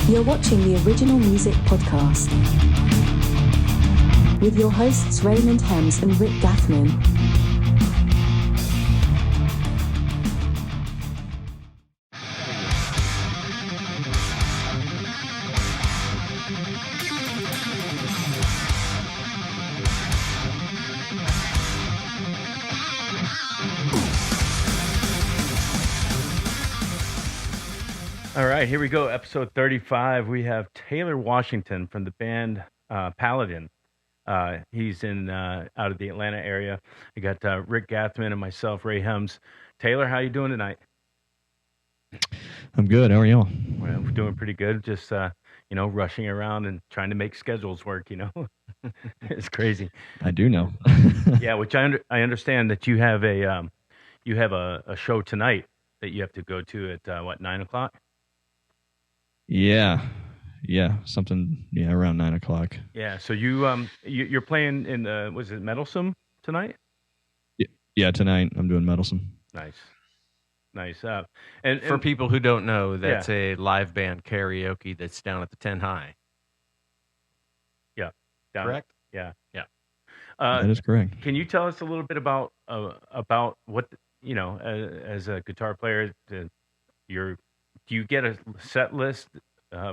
You're watching the Original Music Podcast with your hosts Raymond Hems and Rick Gathman. All right, here we go. Episode 35. We have Taylor Washington from the band PALADIN. He's in out of the Atlanta area. We got Rick Gathman and myself, Ray Hems. Taylor, how you doing tonight? I'm good. How are y'all? Well, we're doing pretty good. Just rushing around and trying to make schedules work. It's crazy. I do know. Yeah, which I understand that you have a show tonight that you have to go to at 9:00. Yeah, something. Yeah, around 9:00. Yeah, so you're playing in was it Metalsome tonight? Yeah, tonight I'm doing Metalsome. Nice. And for people who don't know, that's a live band karaoke that's down at the 10 High. Yeah, correct. Yeah. That is correct. Can you tell us a little bit about what as a guitar player, do you get a set list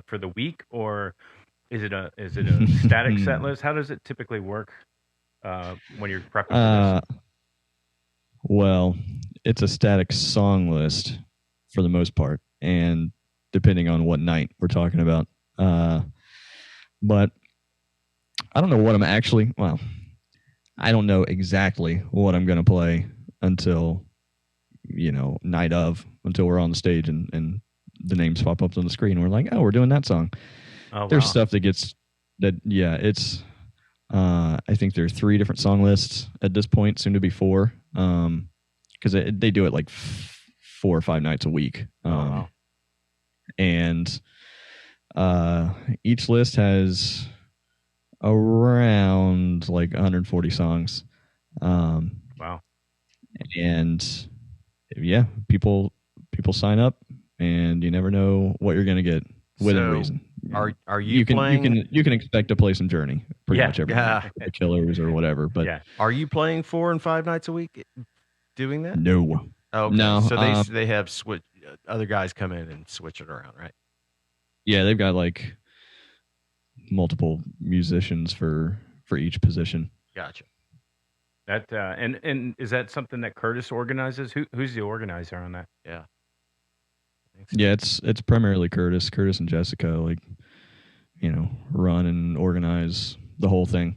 for the week, or is it a static set list? How does it typically work when you're prepping for this? Well, it's a static song list for the most part, and depending on what night we're talking about. But I don't know what I don't know exactly what I'm going to play until night of, until we're on the stage and the names pop up on the screen. We're like, oh, we're doing that song. Oh, There's wow. stuff that gets that. Yeah, it's. I think there are 3 different song lists at this point, soon to be 4, because they do it like 4 or 5 nights a week. Wow. And each list has around like 140 songs. Wow. And yeah, people sign up, and you never know what you're going to get within reason. Are you playing? You can expect to play some Journey pretty much every night, the Killers or whatever. But are you playing 4 and 5 nights a week doing that? No. Oh, okay. No. So they have other guys come in and switch it around, right? Yeah, they've got like multiple musicians for each position. Gotcha. That and is that something that Curtis organizes? Who's the organizer on that? Yeah. Yeah, it's primarily Curtis and Jessica, run and organize the whole thing.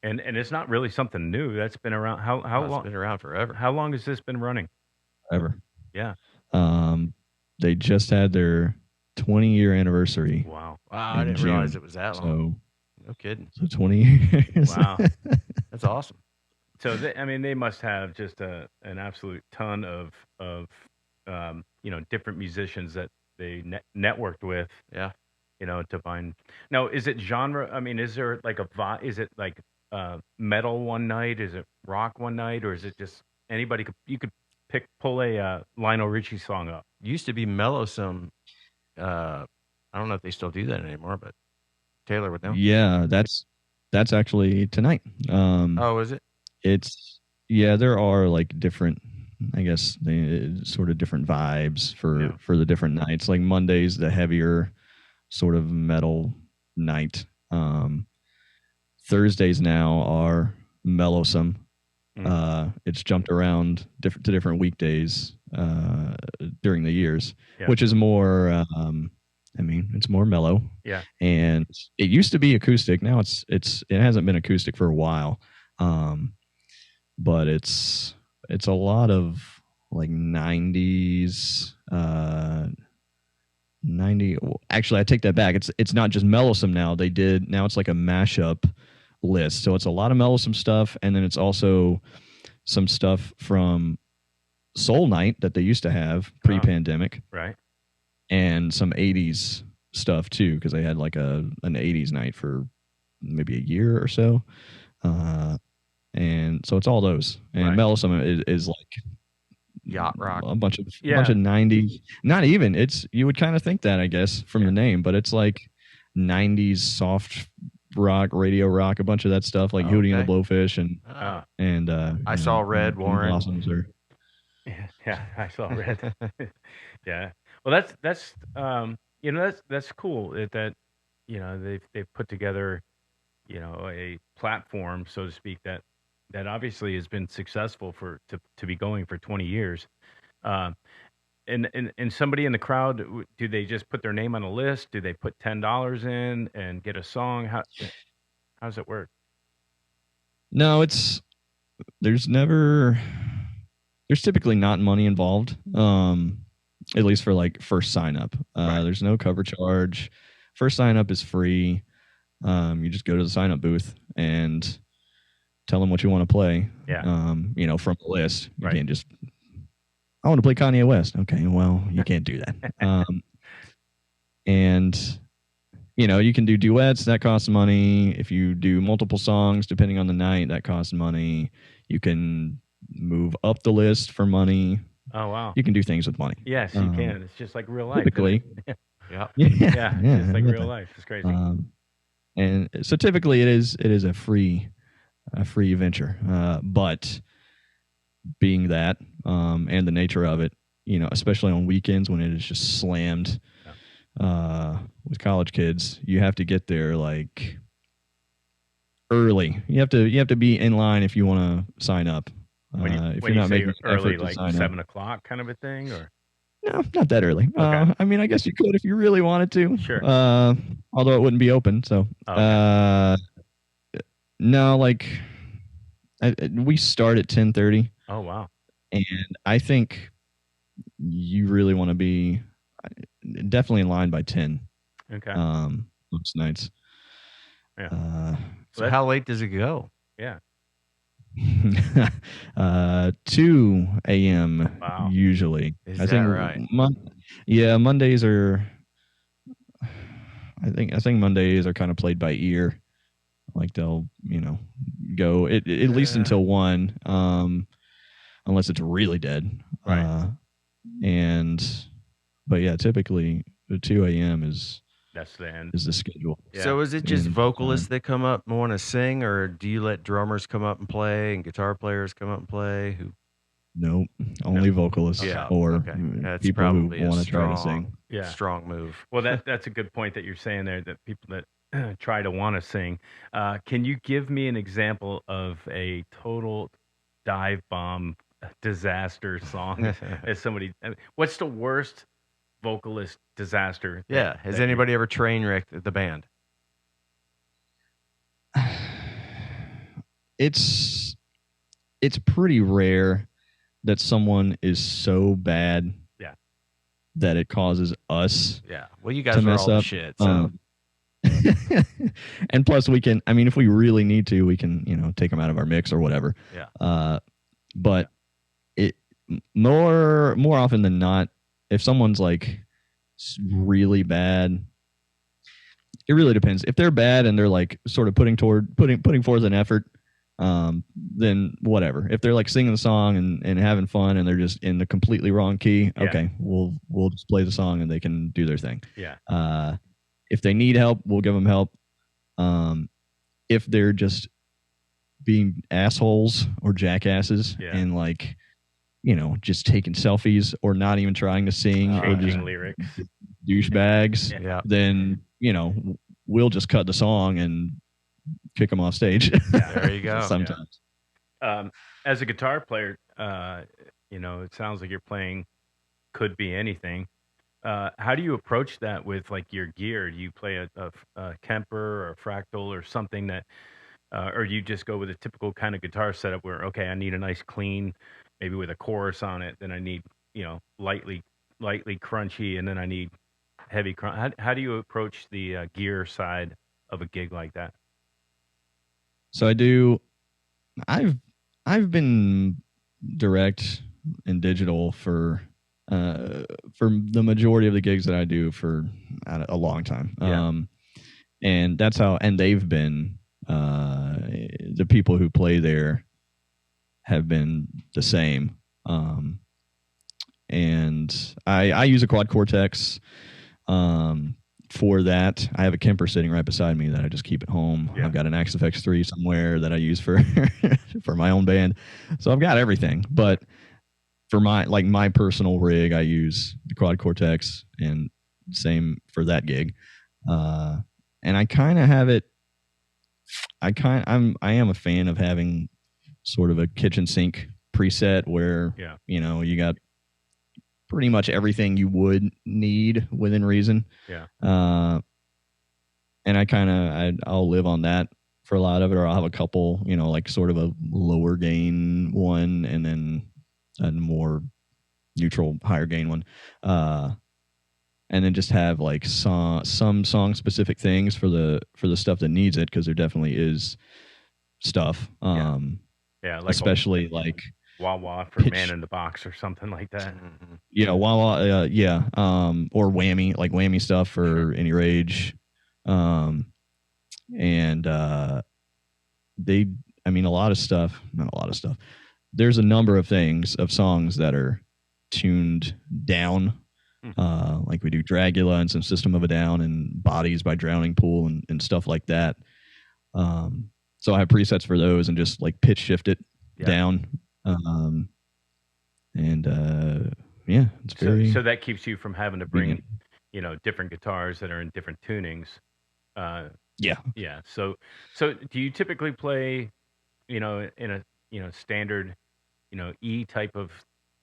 And it's not really something new. That's been around. How long? It's been around forever. How long has this been running? Ever. Yeah. They just had their 20-year anniversary. Wow. I didn't realize it was that long. No kidding. So 20 years. Wow. That's awesome. So they must have just an absolute ton of different musicians that they networked with. Yeah. To find. Now, is it genre? I mean, is there like a vibe? Is it like metal one night? Is it rock one night? Or is it just anybody? You could pull a Lionel Richie song up. Used to be Metalsome. I don't know if they still do that anymore, but Taylor would know. Yeah, that's actually tonight. Is it? There are like different, I guess, sort of different vibes for the different nights. Like Monday's the heavier sort of metal night. Thursdays now are Metalsome. It's jumped around to different weekdays during the years, which is more. It's more mellow. Yeah. And it used to be acoustic. Now it hasn't been acoustic for a while. But it's a lot of like 90s. Actually, I take that back. It's not just Metalsome now. Now it's like a mashup list. So it's a lot of Metalsome stuff, and then it's also some stuff from Soul Night that they used to have pre-pandemic. Right. And some 80s stuff too, because they had like an 80s night for maybe a year or so. And so it's all those. And Metalsome is like yacht rock, a bunch of 90s. Not even. It's you would kind of think that, I guess, from the name, but it's like 90s soft rock, radio rock, a bunch of that stuff, like Hootie and the Blowfish, and I saw Red Warren. Blossoms or yeah, I saw Red. Yeah, well, that's that's cool that they've put together a platform, so to speak, that obviously has been successful to be going for 20 years. And somebody in the crowd, do they just put their name on a list? Do they put $10 in and get a song? How does it work? No, there's typically not money involved. At least for like first sign up. There's no cover charge. First sign up is free. You just go to the sign up booth and tell them what you want to play. Yeah. From the list. You can't just, I want to play Kanye West. Okay, well, you can't do that. And you can do duets, that costs money. If you do multiple songs, depending on the night, that costs money. You can move up the list for money. Oh, wow. You can do things with money. Yes, you can. It's just like real life. Typically. Yeah. It's just like real life. It's crazy. And so typically it is a free venture. But being that, and the nature of it, especially on weekends when it is just slammed, with college kids, you have to get there like early. You have to be in line if you want to sign up. If you're not making early, like 7 o'clock kind of a thing, or no, not that early. Okay. I mean, I guess you could if you really wanted to. Sure. Although it wouldn't be open. So, no, like we start at 10:30. Oh, wow. And I think you really want to be definitely in line by 10. Okay. Most nights. Yeah. So how late does it go? Yeah. 2 a.m. Wow. usually. Is that right? Mondays are. I think Mondays are kind of played by ear. Like they'll go at least until 1, unless it's really dead. Right. But yeah, typically the 2 a.m. That's the end. Is the schedule. Yeah. So is it just vocalists that come up and want to sing, or do you let drummers come up and play and guitar players come up and play? Nope, only vocalists or That's people probably who want to try to sing. Yeah. Strong move. Well, that's a good point that you're saying there, that people that try to want to sing. Can you give me an example of a total dive bomb disaster song? What's the worst vocalist disaster? Has anybody ever train wrecked the band? It's pretty rare that someone is so bad that it causes us well, you guys to are mess all the up. shit, so. And plus we can, if we really need to, we can take them out of our mix or whatever. But it more often than not, if someone's like really bad, it really depends. If they're bad and they're like sort of putting forth an effort, then whatever. If they're like singing the song and having fun and they're just in the completely wrong key, okay, we'll just play the song and they can do their thing. If they need help, we'll give them help. If they're just being assholes or jackasses and like just taking selfies or not even trying to sing or just lyrics, douchebags, then we'll just cut the song and kick them off stage. There you go. Sometimes. As a guitar player, it sounds like you're playing Could Be Anything. How do you approach that with like your gear? Do you play a Kemper or a Fractal or something that, or you just go with a typical kind of guitar setup where, okay, I need a nice clean, maybe with a chorus on it, then I need, lightly crunchy, and then I need heavy crunch. How do you approach the gear side of a gig like that? So I've been direct and digital for the majority of the gigs that I do for a long time. And that's how, and they've been, the people who play there have been the same. and I use a quad cortex. For that, I have a Kemper sitting right beside me that I just keep at home. Yeah. I've got an Axis FX3 somewhere that I use for for my own band. So I've got everything. But for my personal rig, I use the quad cortex, and same for that gig. And I kind of have it. I am a fan of having sort of a kitchen sink preset where you got pretty much everything you would need within reason. Yeah. And I'll live on that for a lot of it, or I'll have a couple, like sort of a lower gain one and then a more neutral higher gain one. And then just have like some song specific things for the stuff that needs it, because there definitely is stuff. Like especially like wah-wah for Man in the Box or something like that. Yeah, wah-wah, or whammy stuff for Any Rage. And a lot of stuff, not a lot of stuff. There's a number of songs that are tuned down. Like we do Dragula and some System of a Down and Bodies by Drowning Pool and stuff like that. So I have presets for those and just like pitch shift it down. It's very. So that keeps you from having to bring, different guitars that are in different tunings. Yeah. So do you typically play, in a standard, E type of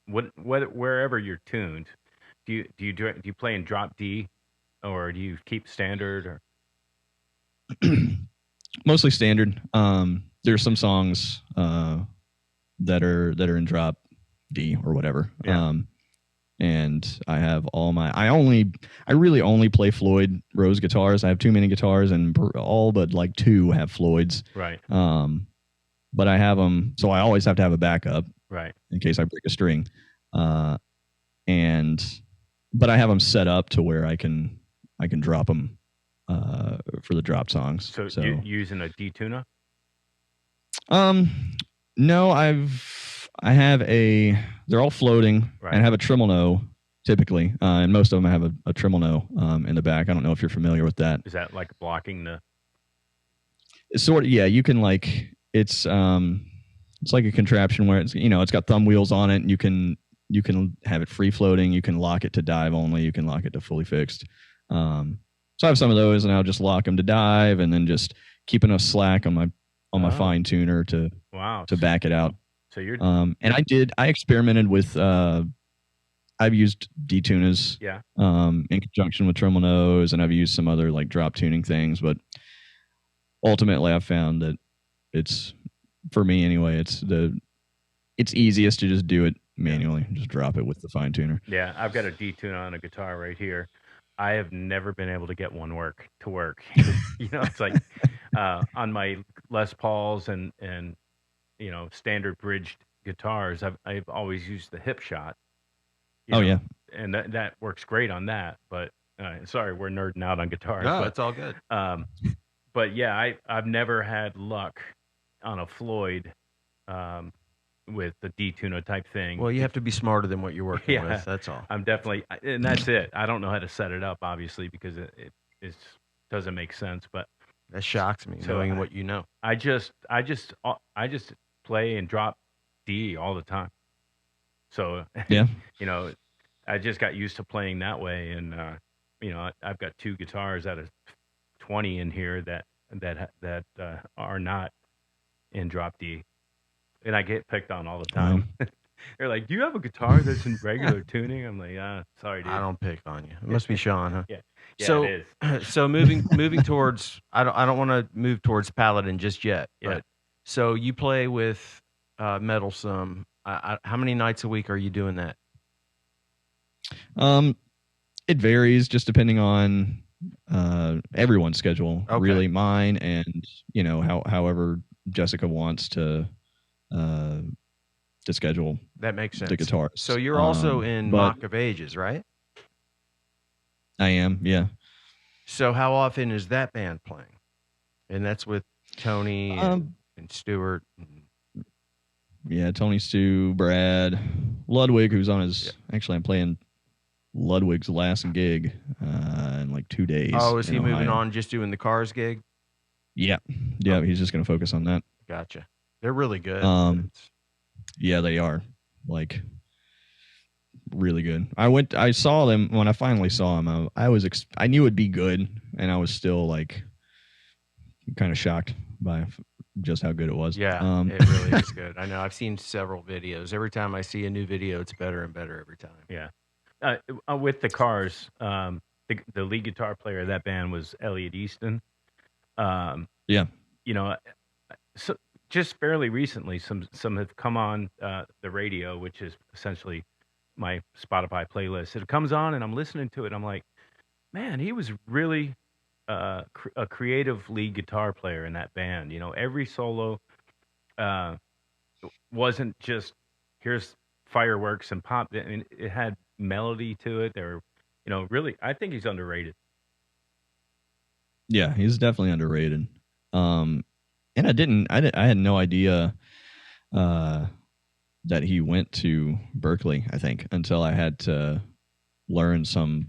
wherever you're tuned? Do you play in drop D, or do you keep standard or? Mostly standard. There's some songs that are in drop D or whatever. Yeah. And I have I really only play Floyd Rose guitars. I have too many guitars, and all but like two have Floyds. Right. But I have them, so I always have to have a backup. Right. In case I break a string. But I have them set up to where I can drop them for the drop songs. So you using a D-tuner? No, they're all floating. Right. And I have a tremolo typically, and most of them I have a tremolo in the back. I don't know if you're familiar with that. Is that like blocking the? It's sort of, yeah. You can it's like a contraption where it's got thumb wheels on it, and you can have it free floating. You can lock it to dive only. You can lock it to fully fixed. So I have some of those, and I'll just lock them to dive, and then just keep enough slack on my fine tuner to back it out. So you're and I experimented with I've used D-tuners in conjunction with tremolos, and I've used some other like drop tuning things, but ultimately I've found that it's, for me anyway, it's easiest to just do it manually. Just drop it with the fine tuner. Yeah, I've got a D-tuner on a guitar right here. I have never been able to get one to work. It's like on my Les Pauls and standard bridged guitars, I've always used the hip shot. Yeah, and that works great on that. But sorry, we're nerding out on guitars. No, but it's all good. But yeah, I've never had luck on a Floyd with the D-tuner type thing. Well, you have to be smarter than what you're working with. That's all. I'm definitely, and that's it. I don't know how to set it up, obviously, because it doesn't make sense. But that shocks me, knowing what you know. I just play and drop D all the time. So yeah, I just got used to playing that way, and I've got two guitars out of 20 in here that are not in drop D. And I get picked on all the time. They're like, "Do you have a guitar that's in regular tuning?" I'm like, sorry, dude. I don't pick on you. It must be Sean, huh? Yeah, so, it is. So moving towards, I don't want to move towards Paladin just yet. Yeah. But, so you play with Metalsome. How many nights a week are you doing that? It varies just depending on everyone's schedule. Okay. Really, mine, and however Jessica wants to schedule. That makes sense. The guitar. So you're also in Mock of Ages, right? I am, yeah. So how often is that band playing? And that's with Tony and Stuart. Yeah, Tony, Stu, Brad, Ludwig, who's on his. Actually, I'm playing Ludwig's last gig in like 2 days. Oh, is he moving Ohio. on just doing the Cars gig? Yeah. He's just going to focus on that. Gotcha. They're really good. Yeah, they are. Like, really good. I saw them when I finally saw them. I knew it'd be good, and I was still like kind of shocked by just how good it was. Yeah, it really is good. I know. I've seen several videos. Every time I see a new video, it's better and better every time. Yeah. With the Cars, the lead guitar player of that band was Elliot Easton. Yeah. You know, so just fairly recently, some have come on the radio, which is essentially my Spotify playlist. It comes on, and I'm listening to it. I'm like, man, he was really a creative lead guitar player in that band. You know, every solo wasn't just here's fireworks and pop. I mean, it had melody to it. They were, you know, really. I think he's underrated. Yeah, he's definitely underrated. And I had no idea that he went to Berkeley, I think, until I had to learn some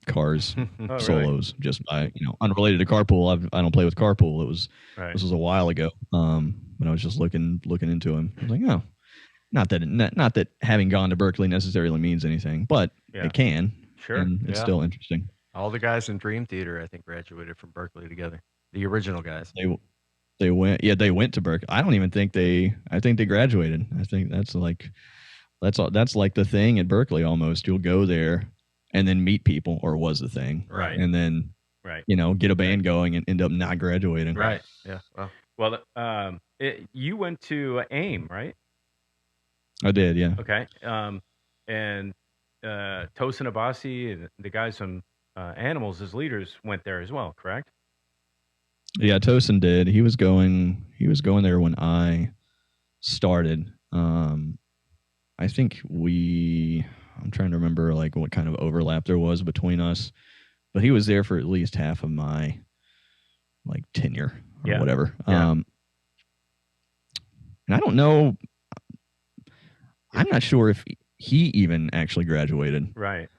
Cars solos just by, unrelated to Carpool. I don't play with Carpool. This was a while ago. When I was just looking into him. I was like, oh, not that having gone to Berkeley necessarily means anything, but it can. Sure. And it's still interesting. All the guys in Dream Theater, I think, graduated from Berkeley together. The original guys. They went to Berkeley. I don't even think I think they graduated. I think that's like the thing at Berkeley almost. You'll go there and then meet people, or was the thing. Right. And then, get a band going and end up not graduating. Right. Yeah. Well, you went to AIM, right? I did, yeah. Okay. And Tosin Abasi and the guys from Animals as leaders went there as well, correct? Yeah, Tosin did. He was going there when I started. I think I'm trying to remember like what kind of overlap there was between us, but he was there for at least half of my like tenure or whatever. Yeah. And I don't know. I'm not sure if he even actually graduated. Right.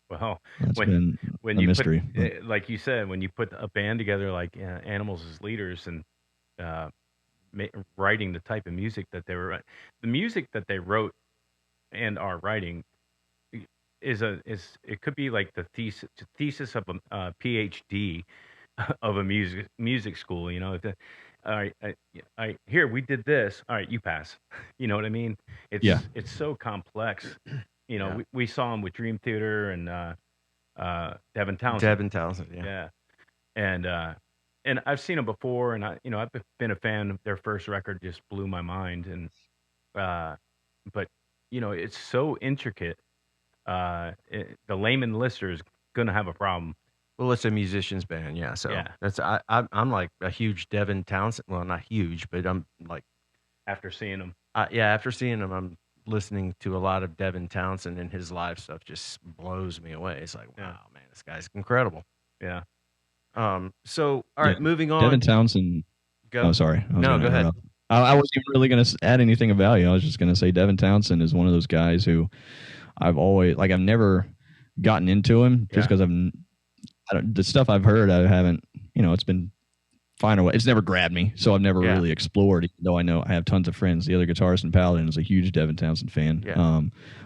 Well, that's been a mystery. Like you said, when you put a band together like Animals as leaders and writing the type of music that they were, the music that they wrote and are writing it could be like the thesis of a PhD of a music school. You know, all right, here we did this. All right, you pass. You know what I mean? It's so complex. You know, we saw him with Dream Theater and Devin Townsend. Yeah. And I've seen him before, and I've been a fan of their first record. Just blew my mind, and but it's so intricate. The layman listener is gonna have a problem. Well, it's a musician's band, yeah. So that's I'm like a huge Devin Townsend. Well, not huge, but I'm like after seeing him. After seeing him, I'm listening to a lot of Devin Townsend, and his live stuff just blows me away. It's like, wow, man, this guy's incredible. Yeah. So, all right, moving on. Devin Townsend. Go. Oh, sorry. No, go ahead. I wasn't even really going to add anything of value. I was just going to say Devin Townsend is one of those guys who I've never gotten into him just because the stuff I've heard, I haven't, it's been fine or what. It's never grabbed me, so I've never really explored, even though I know I have tons of friends. The other guitarist in PALADIN is a huge Devin Townsend fan. Yeah.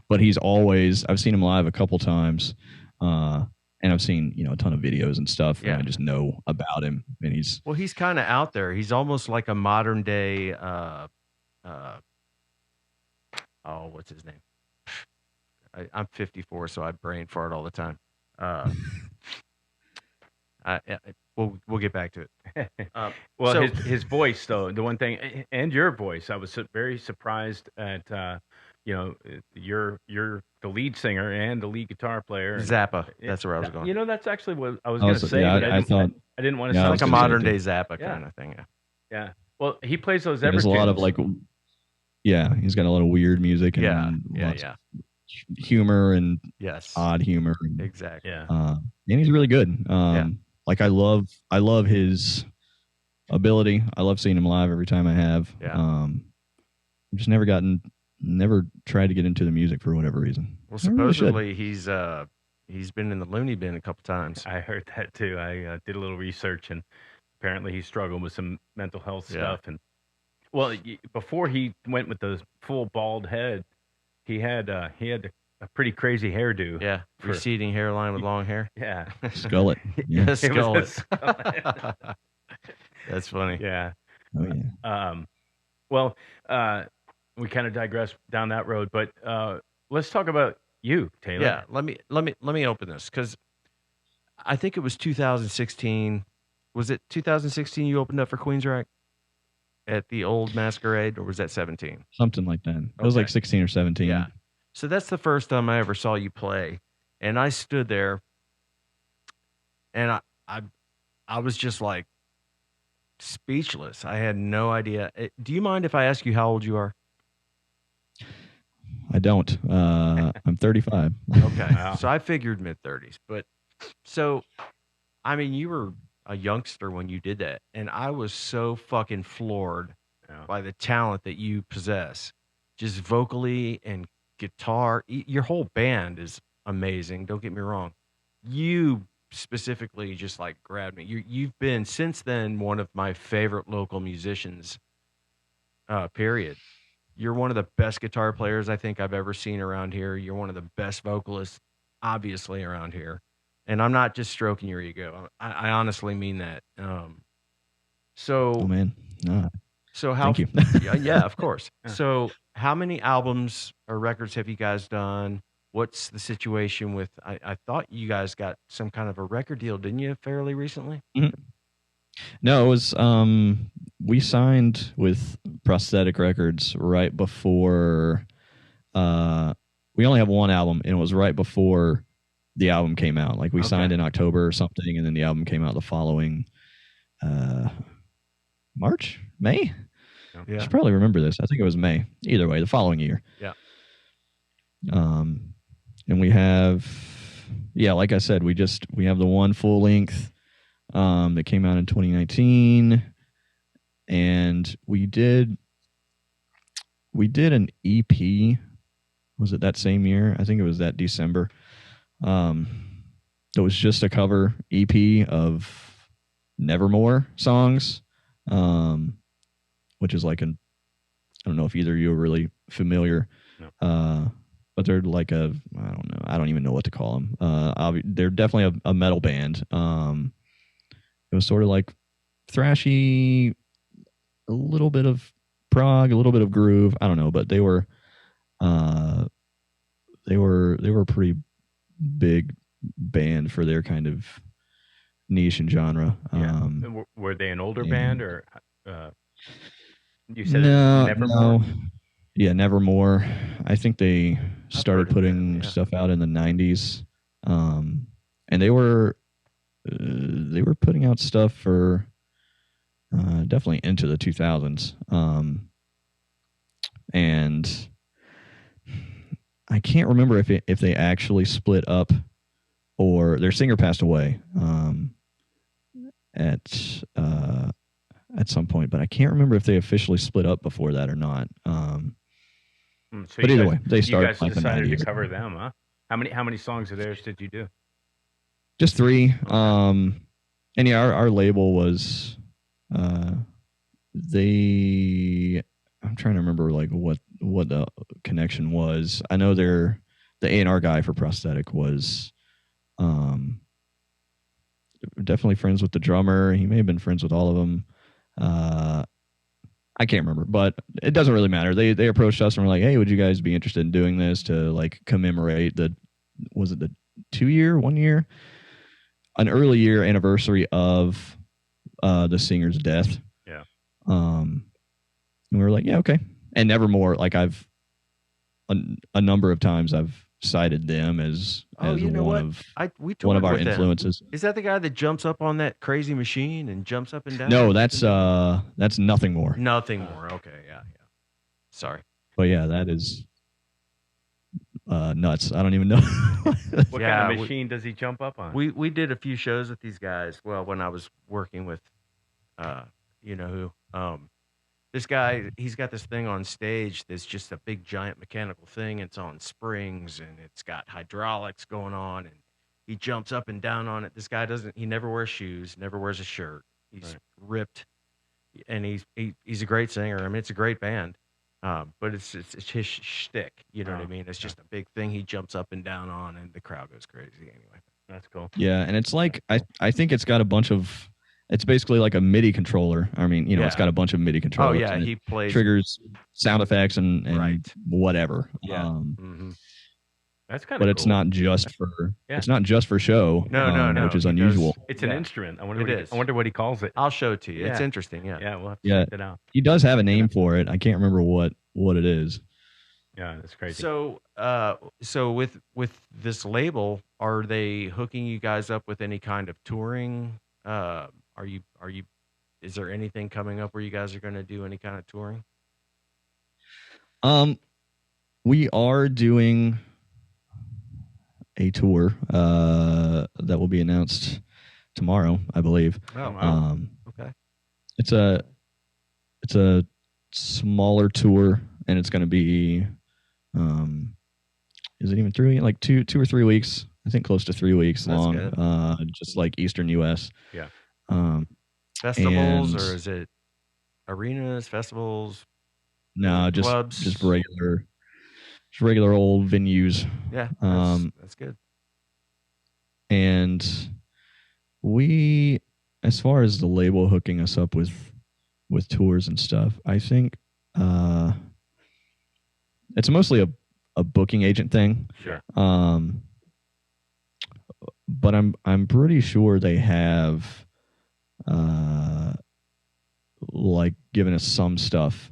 But I've seen him live a couple times, and I've seen, a ton of videos and stuff, and I just know about him. And he's kind of out there. He's almost like a modern day, what's his name? I'm 54, so I brain fart all the time. We'll get back to it. His voice, though, the one thing, and your voice, I was very surprised at. You're the lead singer and the lead guitar player. Zappa. That's where I was going. That's actually what I was going to say. Yeah, but I didn't want to sound sound like a modern day Zappa kind of thing. Yeah. Well, he plays those. There's a lot of like. Yeah, he's got a lot of weird music and humor and odd humor. Exactly. Yeah. And he's really good. Like I love his ability. I love seeing him live every time I have. Yeah. I've just never gotten never tried to get into the music for whatever reason. Well, I really should. supposedly he's been in the loony bin a couple times. I heard that too. I did a little research, and apparently he struggled with some mental health Yeah. stuff. And well, before he went with the full bald head, he had a pretty crazy hairdo. Yeah, receding hairline with long hair. Yeah. Skullet. Yeah, Yeah. skullet. skullet. That's funny. Yeah. Oh yeah. Well, we kind of digress down that road, but let's talk about you, Taylor. Yeah, let me open this because I think it was 2016. Was it 2016 you opened up for Queensrÿche at the old Masquerade, or was that 17? Something like that. It was Okay. like 16 or 17. Yeah. So that's the first time I ever saw you play, and I stood there, and I was just like speechless. I had no idea. Do you mind if I ask you how old you are? I don't. I'm 35. Okay. Wow. So I figured mid-30s. But so, I mean, you were a youngster when you did that. And I was so fucking floored Yeah. by the talent that you possess. Just vocally and guitar. Your whole band is amazing. Don't get me wrong. You specifically just like grabbed me. You've been, since then, one of my favorite local musicians, period. You're one of the best guitar players I think I've ever seen around here. You're one of the best vocalists, obviously, around here. And I'm not just stroking your ego. I honestly mean that. So, Oh man. No. so how? Thank you. Yeah, of course. Yeah. So, how many albums or records have you guys done? What's the situation with? I thought you guys got some kind of a record deal, didn't you, fairly recently? No, it was we signed with Prosthetic Records right before we only have one album, and it was right before the album came out. Like we Okay. signed in October or something, and then the album came out the following March? May? I Yeah. should probably remember this. I think it was May. Either way, the following year. Yeah. And we have, yeah, like I said, we have the one full length that came out in 2019, and we did an EP. Was it that same year? I think it was that December. It was just a cover EP of Nevermore songs, which is like I don't know if either of you are really familiar. No. But they're like I don't know. I don't even know what to call them. They're definitely a metal band. It was sort of like thrashy, a little bit of prog, a little bit of groove. I don't know, but they were a pretty big band for their kind of niche and genre. Yeah. Were they an older band, or you said no, Nevermore? no. Yeah, Nevermore. I think they started heard of putting them, yeah. stuff out in the 90s. And they were putting out stuff for definitely into the 2000s. And I can't remember if they actually split up or their singer passed away at some point, but I can't remember if they officially split up before that or not. So but you either guys- way, they you started guys like the decided 90s. to cover them, huh? How many songs of theirs did you do? Just 3. And yeah, our label was I'm trying to remember like what the connection was. I know the A&R guy for Prosthetic was definitely friends with the drummer. He may have been friends with all of them. I can't remember, but it doesn't really matter. They approached us and were like, "Hey, would you guys be interested in doing this to like commemorate the 1 year, an early year anniversary of the singer's death?" Yeah. And we were like, "Yeah, okay." And Nevermore, like I've a number of times I've cited them as you know one what? of We one of toured our with them. influences. Is that the guy that jumps up on that crazy machine and jumps up and down? No, that's Nothing More. Nothing more. Okay, yeah. Sorry. But yeah, that is nuts. I don't even know. What Yeah, kind of machine does he jump up on? We did a few shows with these guys. Well, when I was working with, you know who, This guy, he's got this thing on stage that's just a big giant mechanical thing. It's on springs and it's got hydraulics going on, and he jumps up and down on it. This guy he never wears shoes, never wears a shirt. He's ripped, and he's a great singer. I mean, it's a great band. But it's his shtick, you know what I mean? It's just a big thing he jumps up and down on, and the crowd goes crazy anyway. That's cool. Yeah, and it's like I think it's got a bunch of. It's basically like a MIDI controller. I mean, it's got a bunch of MIDI controllers. Oh yeah, and he plays triggers sound effects and Right. whatever. Yeah. That's kind of. But it's not just for it's not just for show. No, which is he unusual. It's an instrument. I wonder. It what is. I wonder what he calls it. I'll show it to you. It's Yeah. interesting. Yeah. Yeah, we'll have to Yeah. check it out. He does have a name for it. I can't remember what it is. Yeah, that's crazy. So, with this label, are they hooking you guys up with any kind of touring? Are you? Is there anything coming up where you guys are going to do any kind of touring? We are doing a tour that will be announced tomorrow, I believe. Oh, wow. Okay. It's a smaller tour, and it's going to be is it even 3 like 2 or 3 weeks? I think close to 3 weeks That's long. good. Just like Eastern US. Yeah. Festivals, and- or is it arenas, festivals? No, just Clubs? just regular old venues. Yeah, that's good. And we, as far as the label hooking us up with tours and stuff, I think it's mostly a booking agent thing. Sure. But I'm pretty sure they have like given us some stuff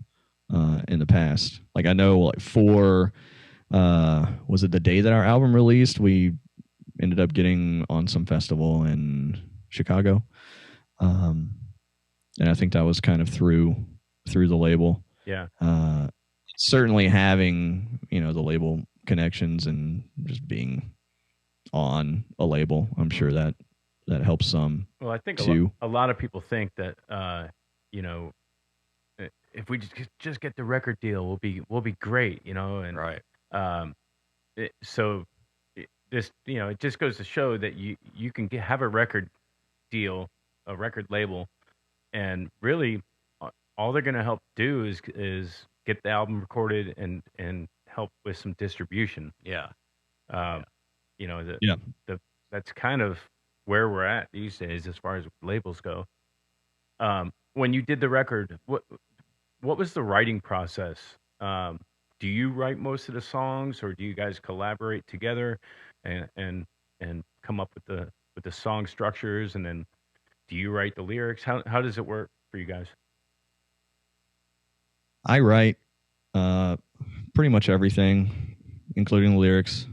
in the past. Like I know like for was it the day that our album released, we ended up getting on some festival in Chicago. And I think that was kind of through the label. Yeah. Certainly having, the label connections and just being on a label, I'm sure that helps some. Well, I think too. a lot of people think that if we just get the record deal, we'll be great, and Right. it just goes to show that you can have a record deal, a record label, and really all they're going to help do is get the album recorded and help with some distribution. Yeah. That's kind of where we're at these days as far as labels go. When you did the record, what was the writing process? Do you write most of the songs, or do you guys collaborate together and come up with the song structures, and then do you write the lyrics? How does it work for you guys? I write pretty much everything, including the lyrics.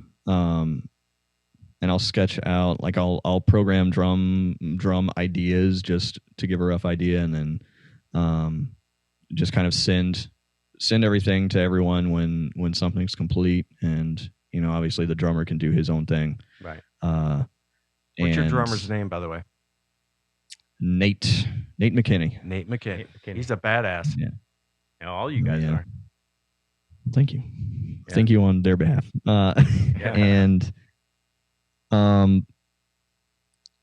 And I'll sketch out, like I'll program drum ideas just to give a rough idea, and then just kind of send everything to everyone when something's complete. And obviously the drummer can do his own thing. Right. What's your drummer's name, by the way? Nate McKinney. Nate McKinney. He's a badass. Yeah. All you guys are. Thank you. Yeah. Thank you on their behalf. And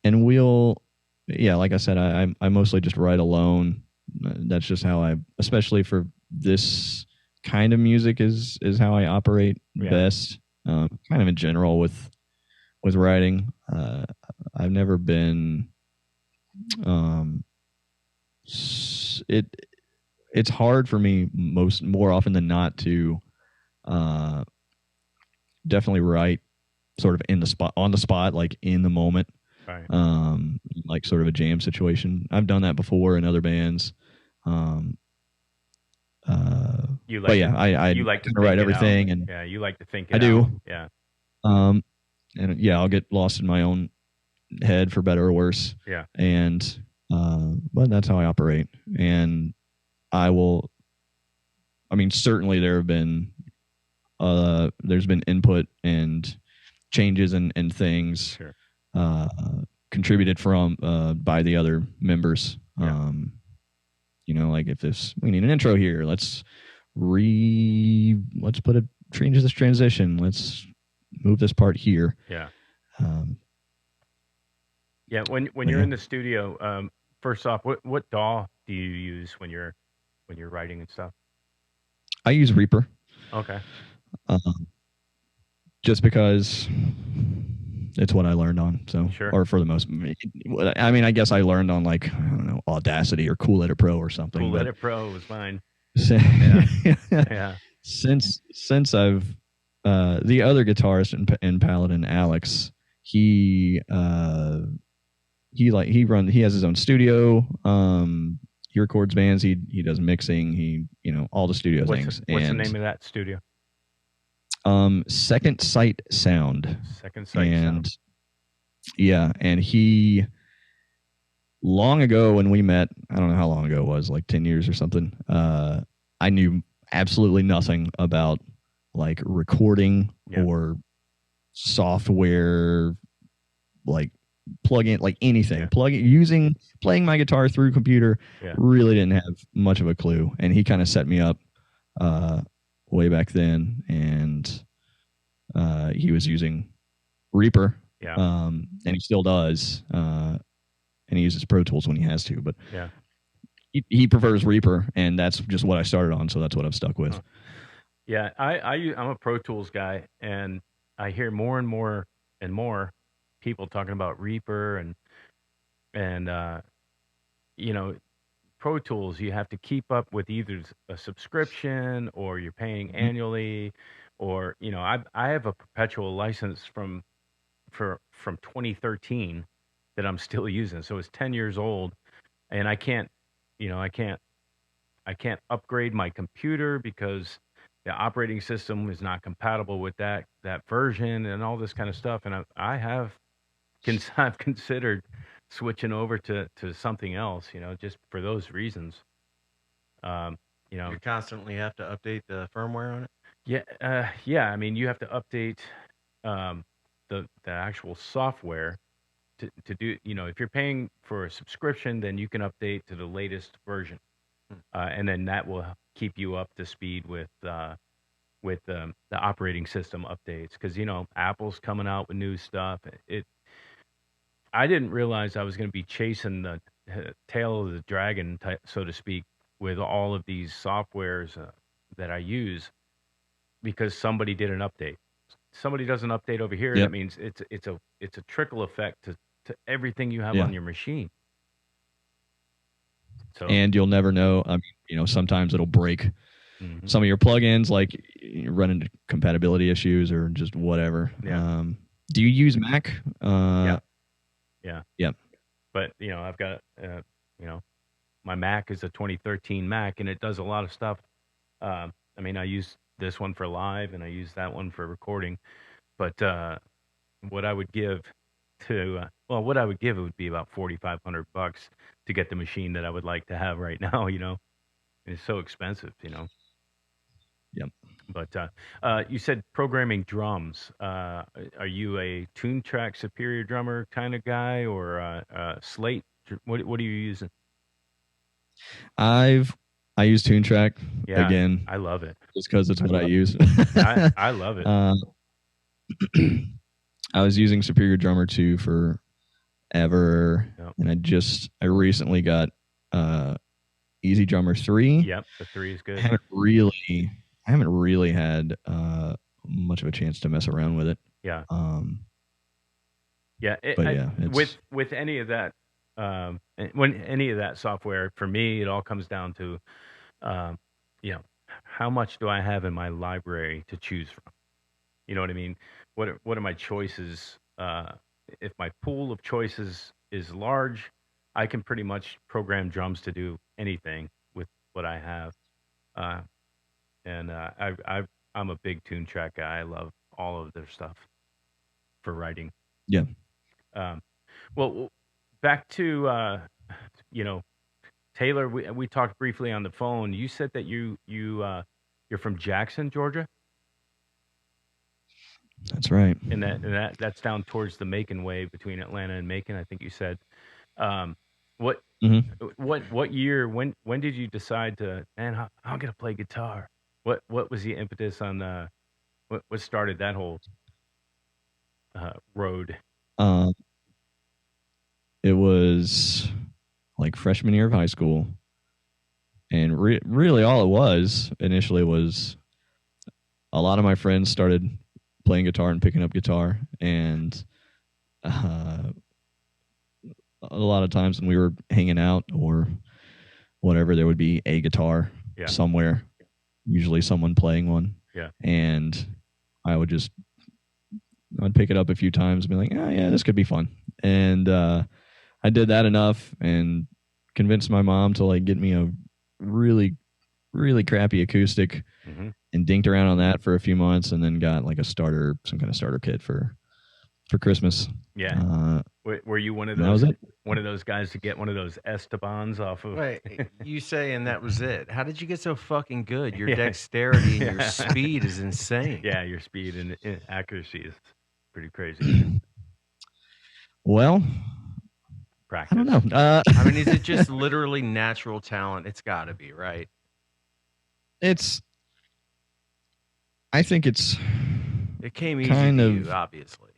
we'll, like I said, I mostly just write alone. That's just how especially for this kind of music is how I operate best. Kind of in general with writing. I've never been, it's hard for me more often than not to definitely write sort of on the spot, like in the moment. Right. Like sort of a jam situation. I've done that before in other bands. I like to write everything, and you like to think it I do. out. Yeah. And I'll get lost in my own head for better or worse. Yeah. And but that's how I operate. And certainly there's been input and changes and things contributed from by the other members. Yeah. Like if we need an intro here, let's change this transition. Let's move this part here. Yeah. Um, Yeah. When But you're yeah. in the studio, first off, what DAW do you use when you're writing and stuff? I use Reaper. Okay. Just because it's what I learned on. So, Sure. or for the most, I mean, I guess I learned on like, I don't know, Audacity or Cool Edit Pro or something. Cool but Edit Pro was mine. Yeah. Yeah. Since I've the other guitarist in Paladin, Alex, he has his own studio. He records bands. He does mixing. He all the studio things. What's the name of that studio? Second Sight Sound. Second Sight Sound. Yeah, and he long ago when we met, I don't know how long ago it was, like 10 years or something. I knew absolutely nothing about like recording or software, like plug-in, like anything. Playing my guitar through computer. Really didn't have much of a clue, and he kind of set me up way back then, and he was using Reaper, and he still does, and he uses Pro Tools when he has to, but he prefers Reaper, and that's just what I started on, so that's what I've stuck with. Yeah, I'm a Pro Tools guy, and I hear more and more and more people talking about Reaper and Pro Tools. You have to keep up with either a subscription or you're paying annually, or I have a perpetual license from 2013 that I'm still using, so it's 10 years old, and I can't upgrade my computer because the operating system is not compatible with that version and all this kind of stuff. And I've considered switching over to something else, just for those reasons. You constantly have to update the firmware on it. Yeah. I mean, you have to update the actual software to do. If you're paying for a subscription, then you can update to the latest version. And then that will keep you up to speed with the operating system updates, because Apple's coming out with new stuff. I didn't realize I was going to be chasing the tail of the dragon, so to speak, with all of these softwares that I use, because somebody did an update. Somebody does an update over here, that means it's a trickle effect to everything you have on your machine. So, and you'll never know. I mean, sometimes it'll break some of your plugins, like you run into compatibility issues or just whatever. Do you use Mac? Yeah. But I've got my Mac is a 2013 Mac, and it does a lot of stuff. I mean, I use this one for live, and I use that one for recording. But what I would give it would be about $4,500 to get the machine that I would like to have right now. It's so expensive. Yep. But you said programming drums. Are you a Tune Track Superior drummer kind of guy, or Slate? What are you using? I use Tune Track again. I love it. Just because it's what I use. I love it. I was using Superior Drummer 2 forever, and I recently got Easy Drummer 3. Yep, the 3 is good. I haven't really had much of a chance to mess around with it. Yeah. With any of that, when any of that software, for me, it all comes down to, how much do I have in my library to choose from? You know what I mean? What are my choices? If my pool of choices is large, I can pretty much program drums to do anything with what I have. And I'm a big Tune Track guy. I love all of their stuff for writing. Yeah. Well, back to Taylor. We talked briefly on the phone. You said that you're from Jackson, Georgia. That's right. And that's down towards the Macon way, between Atlanta and Macon, I think you said. What hmm what year? When did you decide to? Man, I'm gonna play guitar. What was the impetus on what started that whole road? Uh, it was like freshman year of high school, and really all it was initially was a lot of my friends started playing guitar and picking up guitar, and uh, a lot of times when we were hanging out or whatever, there would be a guitar Yeah. somewhere, usually someone playing one, Yeah. and I'd pick it up a few times and be like, oh yeah, this could be fun, and I did that enough and convinced my mom to like get me a really really crappy acoustic hmm and dinked around on that for a few months, and then got like some kind of starter kit for Christmas. Yeah. Were you one of And that was those it. one of those guys to get one of those Estebans off of? Wait, you saying that was it? How did you get so fucking good? Your Yeah. dexterity and your speed is insane. Yeah, your speed and accuracy is pretty crazy. Well, Practice. I don't know. I mean, is it just literally natural talent? It's got to be, right? I think it's It came easy kind to of you, obviously.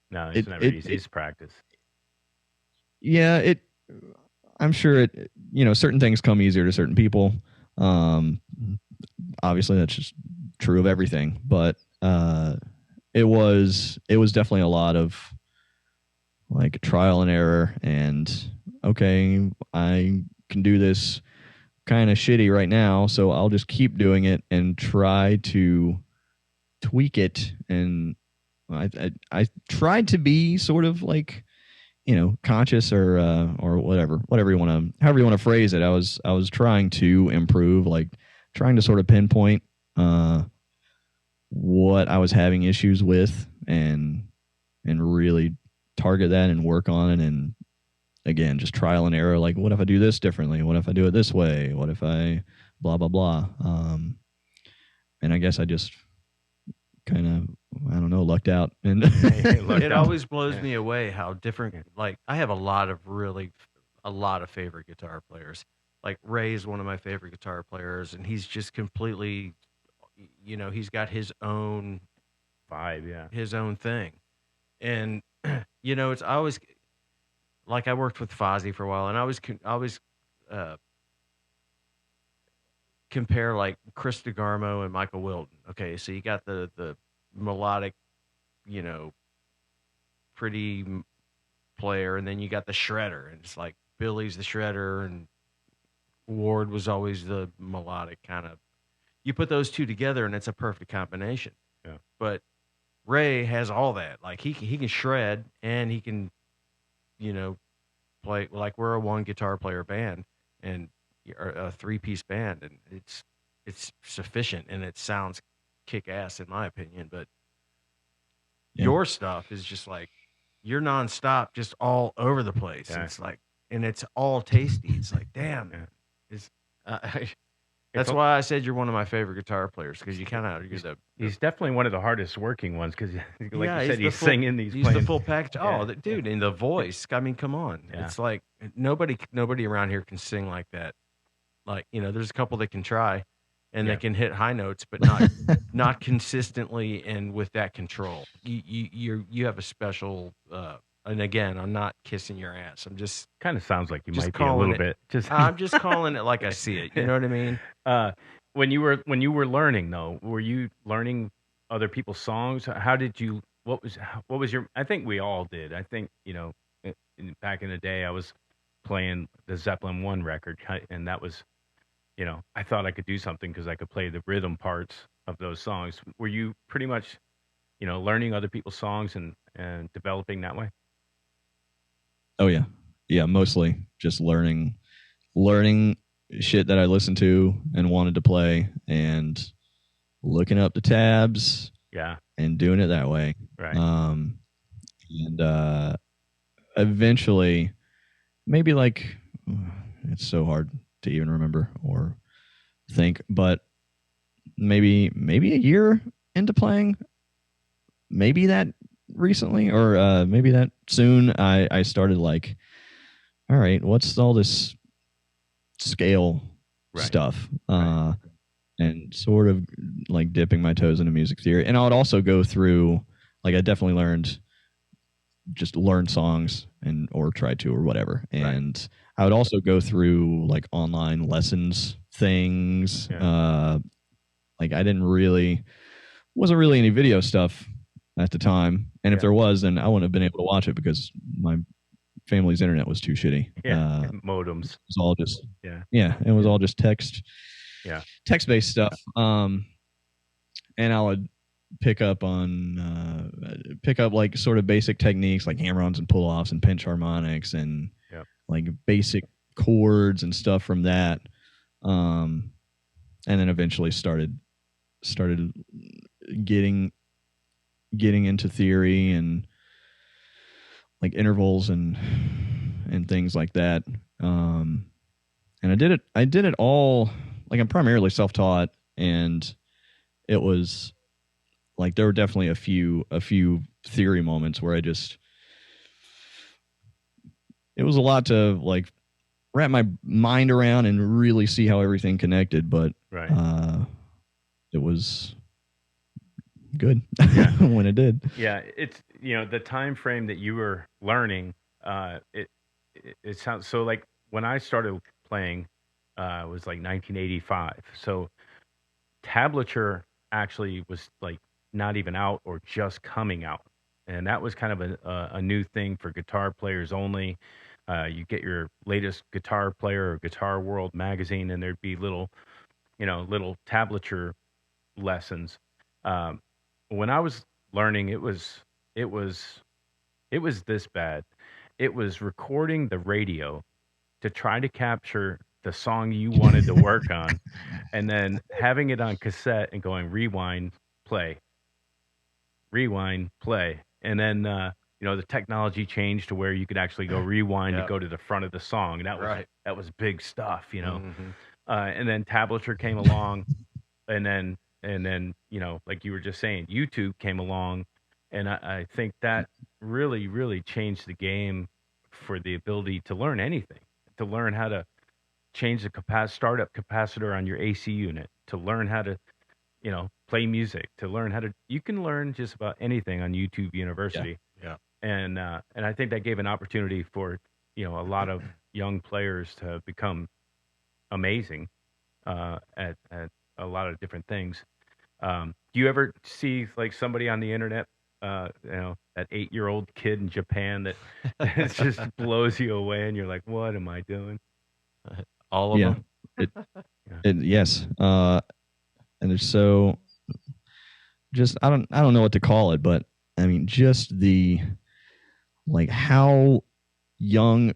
No, it's never easy. It's practice. yeah. I'm sure certain things come easier to certain people. Obviously, that's just true of everything. But it was definitely a lot of like trial and error. And okay, I can do this kind of shitty right now, so I'll just keep doing it and try to tweak it. And I tried to be sort of like conscious or whatever you want to, however you want to phrase it. I was trying to improve, like trying to sort of pinpoint what I was having issues with, and really target that and work on it. And again, just trial and error. Like, what if I do this differently? What if I do it this way? What if I blah blah blah? And I guess I just kind of, I don't know, lucked out. And It always blows me away how different. Like, I have a lot of favorite guitar players. Like, Ray is one of my favorite guitar players, and he's just completely, he's got his own Vibe, yeah. his own thing. And it's I always, like, I worked with Fozzy for a while, and I always compare like Chris DeGarmo and Michael Wilton. Okay, so you got the melodic, pretty player, and then you got the shredder, and it's like Billy's the shredder, and Ward was always the melodic kind of. You put those two together, and it's a perfect combination. Yeah. But Ray has all that. Like, he can shred, and he can, play. Like, we're a one guitar player band and a 3-piece band, and it's sufficient, and it sounds kick ass in my opinion. But your stuff is just like, you're nonstop, just all over the place. Yeah. It's like, and it's all tasty. It's like, damn. Yeah. It's that's why I said you're one of my favorite guitar players, because He's definitely one of the hardest working ones, because, like you said, he's full, singing these. He's the full package. Yeah. Oh, dude, and the voice. I mean, come on. Yeah. It's like nobody around here can sing like that. Like, there's a couple that can try, and they can hit high notes, but not consistently and with that control. You have a special. And again, I'm not kissing your ass. I'm just kind of sounds like you just might be a little bit. I'm just calling it like I see it. You know what I mean? When you were learning, though, were you learning other people's songs? How did you? What was your? I think we all did. I think back in the day, I was playing the Zeppelin 1 record, and that was, I thought I could do something because I could play the rhythm parts of those songs. Were you pretty much, learning other people's songs and developing that way? Oh yeah, mostly just learning shit that I listened to and wanted to play, and looking up the tabs. Yeah. And doing it that way. Right. And eventually, maybe like, it's so hard to even remember or think, but maybe a year into playing, maybe that recently, or maybe that soon, I started like all right, what's all this scale Right. stuff? Right. And sort of like dipping my toes into music theory. And I would also go through, like, I definitely learn songs or try to or whatever. And I would also go through like online lessons things. Yeah. Like I wasn't really any video stuff at the time. And if Yeah. there was, then I wouldn't have been able to watch it because my family's internet was too shitty. Yeah. Modems. It was all just Yeah. it was all just text. Yeah. Text-based stuff. And I would pick up like sort of basic techniques like hammer-ons and pull-offs and pinch harmonics and like basic chords and stuff from that. And then eventually started getting into theory and like intervals and things like that. And I did it all, like I'm primarily self-taught, and it was like there were definitely a few theory moments where it was a lot to like wrap my mind around and really see how everything connected, but it was good when it did. Yeah, it's the time frame that you were learning. It sounds so like when I started playing, it was like 1985. So tablature actually was like not even out or just coming out, and that was kind of a new thing for guitar players only. You get your latest Guitar Player or Guitar World magazine, and there'd be little tablature lessons. When I was learning, it was this bad. It was recording the radio to try to capture the song you wanted to work on, and then having it on cassette and going rewind, play, and then the technology changed to where you could actually go rewind and go to the front of the song, and that was big stuff, Mm-hmm. And then tablature came along, and then like you were just saying, YouTube came along, and I think that really changed the game for the ability to learn anything, to learn how to change the startup capacitor on your AC unit, to learn how to play music, to learn how to you can learn just about anything on YouTube University. Yeah. And I think that gave an opportunity for a lot of young players to become amazing at a lot of different things. Do you ever see like somebody on the internet, that 8-year-old kid in Japan that it just blows you away, and you're like, what am I doing? All of them. Yes. And it's so just I don't know what to call it, but I mean just the like how young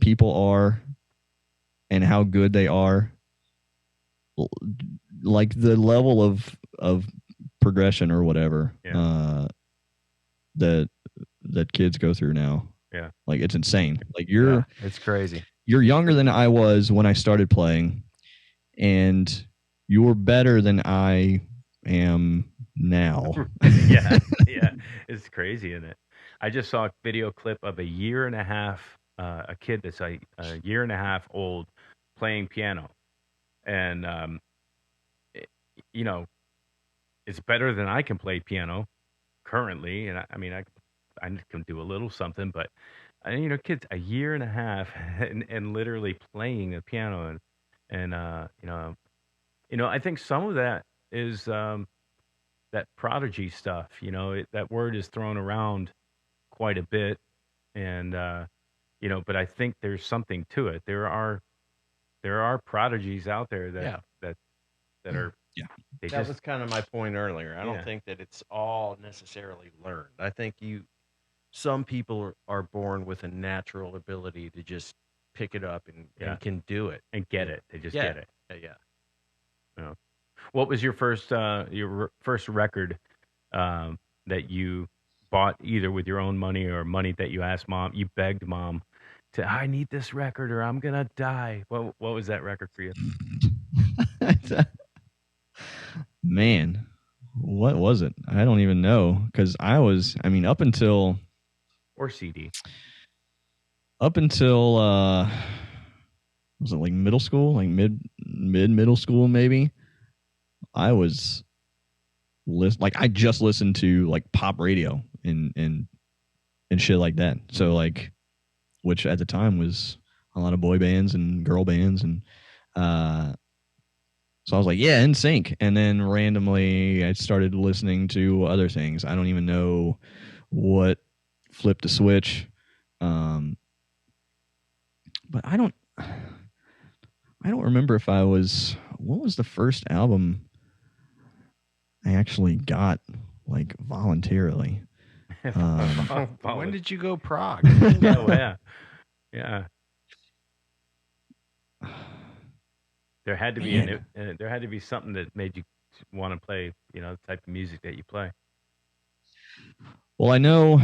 people are and how good they are, like the level of progression or whatever that kids go through now. Yeah. Like it's insane. Like it's crazy. You're younger than I was when I started playing, and you're better than I am now. yeah. It's crazy, isn't it? I just saw a video clip of a year and a half, a kid that's a year and a half old playing piano. And, it's better than I can play piano currently. And I mean, I can do a little something, but, kids a year and a half and literally playing the piano. And I think some of that is that prodigy stuff. That word is thrown around quite a bit, and but I think there's something to it. There are prodigies out there that are that was kind of my point earlier. I don't think that it's all necessarily learned. I think some people are born with a natural ability to just pick it up and can do it and get it. They just get it. Yeah. What was your first record that you bought either with your own money or money that you asked mom? You begged mom to, I need this record or I'm gonna die. What was that record for you? Man, what was it? I don't even know, because up until or CD. up until was it like middle school, like middle school maybe, I was I just listened to like pop radio and shit like that. So like, which at the time was a lot of boy bands and girl bands, and so I was like, yeah, NSYNC. And then randomly I started listening to other things. I don't even know what flipped the switch. But I don't remember if what was the first album I actually got like voluntarily. When did you go prog? Yeah. There had to be there had to be something that made you want to play, the type of music that you play. Well, I know.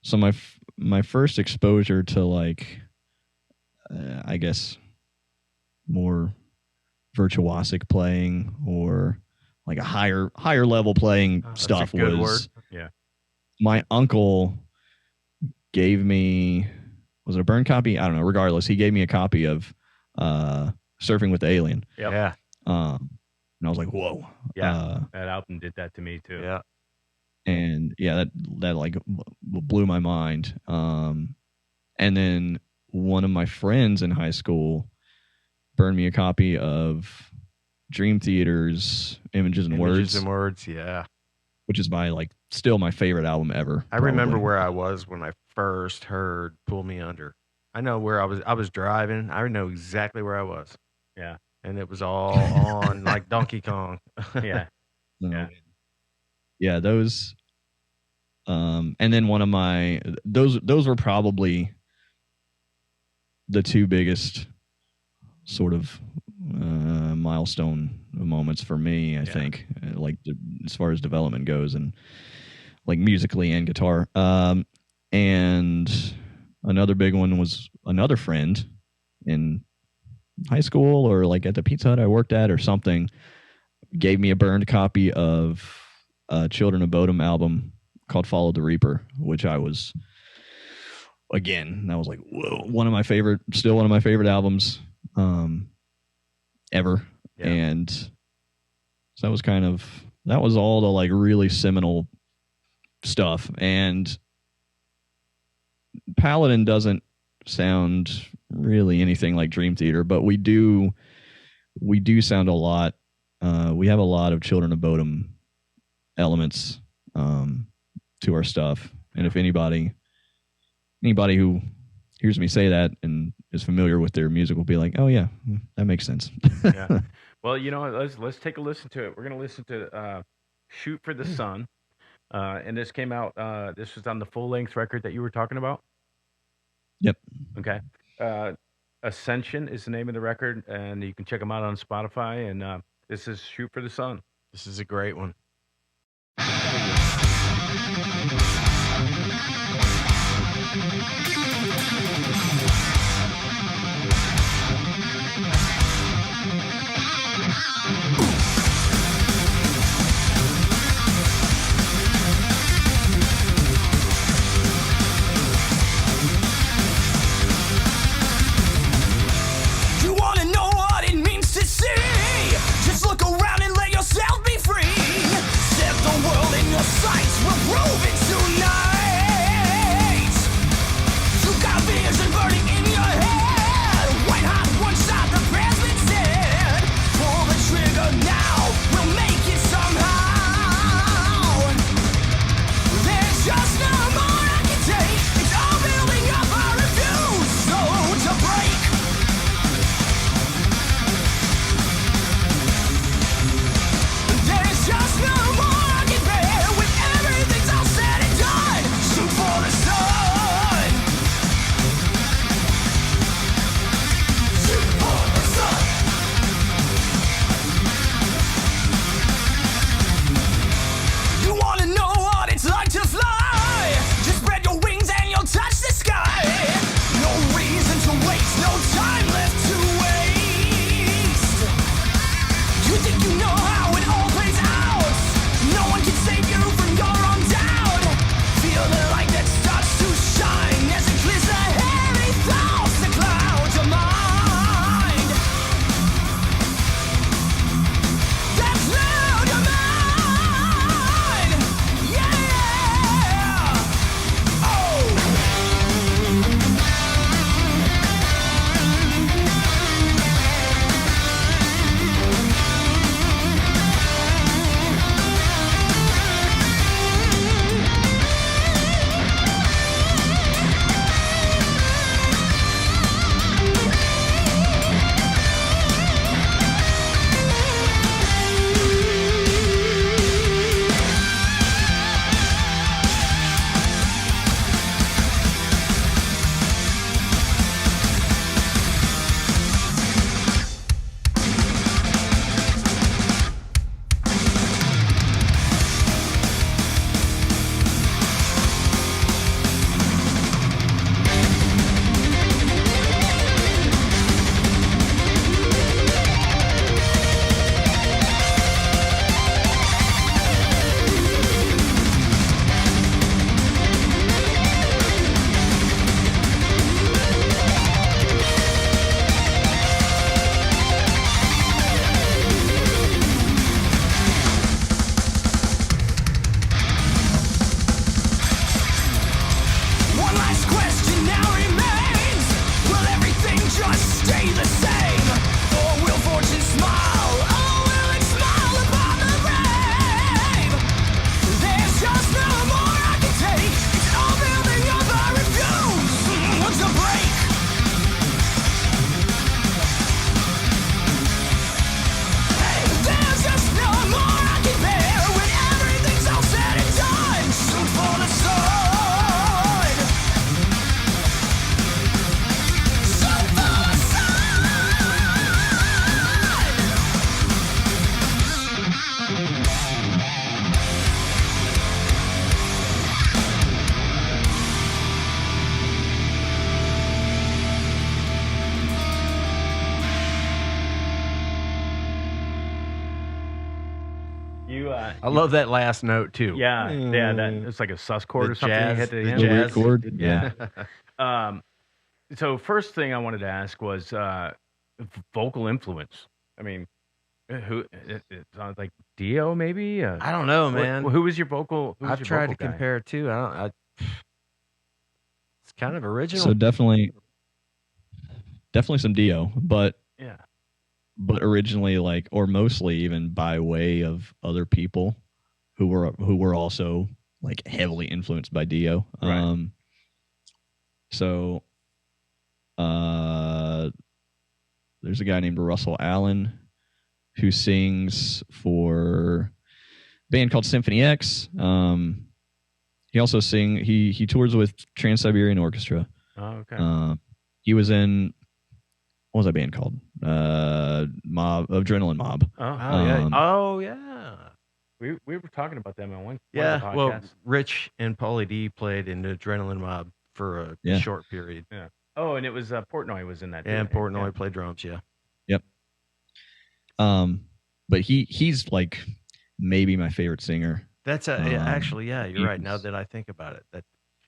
So my first exposure to like, I guess, more virtuosic playing or like a higher level playing stuff was my uncle gave me, was it a burn copy? I don't know. Regardless, he gave me a copy of Surfing with the Alien. Yep. Yeah. And I was like, whoa. Yeah. That album did that to me too. Yeah. And yeah, that like blew my mind. And then one of my friends in high school burned me a copy of Dream Theater's Images and Words. Yeah. Which is still my favorite album ever. I remember where I was when I first heard Pull Me Under. I know where I was. I was driving. I know exactly where I was. Yeah. And it was all on like Donkey Kong. Yeah. Yeah. Yeah, those and then one of my those were probably the two biggest sort of milestone moments for me, I think, like as far as development goes, and like musically and guitar. And another big one was another friend in high school or like at the Pizza Hut I worked at or something, gave me a burned copy of Children of Bodom album called Follow the Reaper, which I was, again, that was like, whoa, still one of my favorite albums ever. Yeah. And so that was all the like really seminal stuff. And Paladin doesn't sound really anything like Dream Theater, but we do sound a lot. We have a lot of Children of Bodom elements to our stuff. And if anybody who hears me say that and is familiar with their music will be like, oh yeah, that makes sense. Yeah. Well, let's take a listen to it. We're going to listen to Shoot for the Sun. And this came out, this was on the full-length record that you were talking about? Yep. Okay. Ascension is the name of the record, and you can check them out on Spotify. And this is Shoot for the Sun. This is a great one. Sights will prove it tonight. I love that last note too. Yeah, that it's like a sus chord The or something. You jazz, hit at the the end. Weird jazz. chord. Yeah. So first thing I wanted to ask was vocal influence. I mean, it sounds like Dio, maybe. I don't know, man. Who was your vocal? Who was I've your tried vocal to guy? compare it too. It's kind of original. So definitely some Dio, but Yeah. originally like, or mostly even by way of other people who were also like heavily influenced by Dio. Right. So there's a guy named Russell Allen who sings for a band called Symphony X. He also he tours with Trans-Siberian Orchestra. Oh, okay. He was in, what was that band called? Adrenaline Mob. Oh, yeah. yeah. we were talking about them on one of Yeah. the Well, podcasts. Rich and Pauly D played in Adrenaline Mob for a short period. Yeah. Oh, and it was Portnoy was in that. And too. Portnoy played drums. Yeah. Yep. But he's like maybe my favorite singer. That's actually, yeah, you're right. Now that I think about it,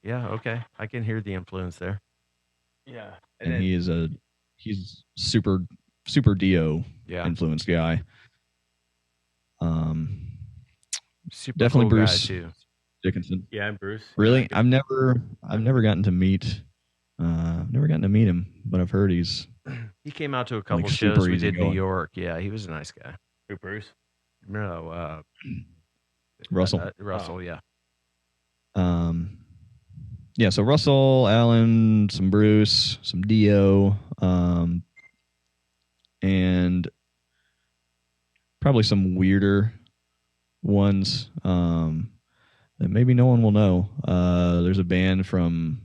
okay, I can hear the influence there. Yeah, and he's super Dio influenced guy. Super definitely cool Bruce guy too. Dickinson. Yeah, Bruce. Really, Yeah. I've never gotten to meet. Never gotten to meet him, but I've heard he's. He came out to a couple like, shows super we did in New easygoing. York. Yeah, he was a nice guy. Who, Bruce? No, Russell. Russell, yeah. Yeah, so Russell, Allen, some Bruce, some Dio, and probably some weirder ones that maybe no one will know. There's a band from,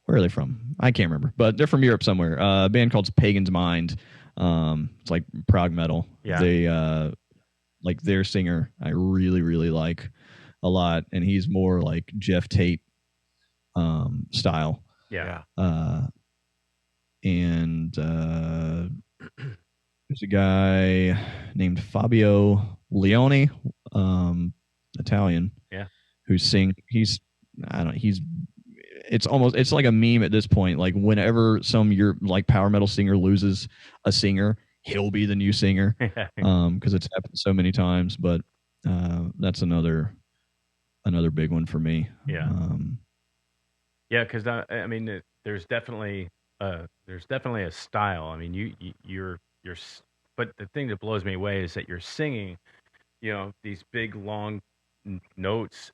where are they from? I can't remember, but they're from Europe somewhere. A band called Pagan's Mind. It's like prog metal. Yeah. They like their singer I really, really like a lot, and he's more like Jeff Tate style. Yeah. And there's a guy named Fabio Leone, Italian. Yeah. He's it's like a meme at this point. Like whenever your like power metal singer loses a singer, he'll be the new singer. Because it's happened so many times. But that's another big one for me. Yeah. Yeah, because I mean, there's definitely a style. I mean, you're, but the thing that blows me away is that you're singing, these big long notes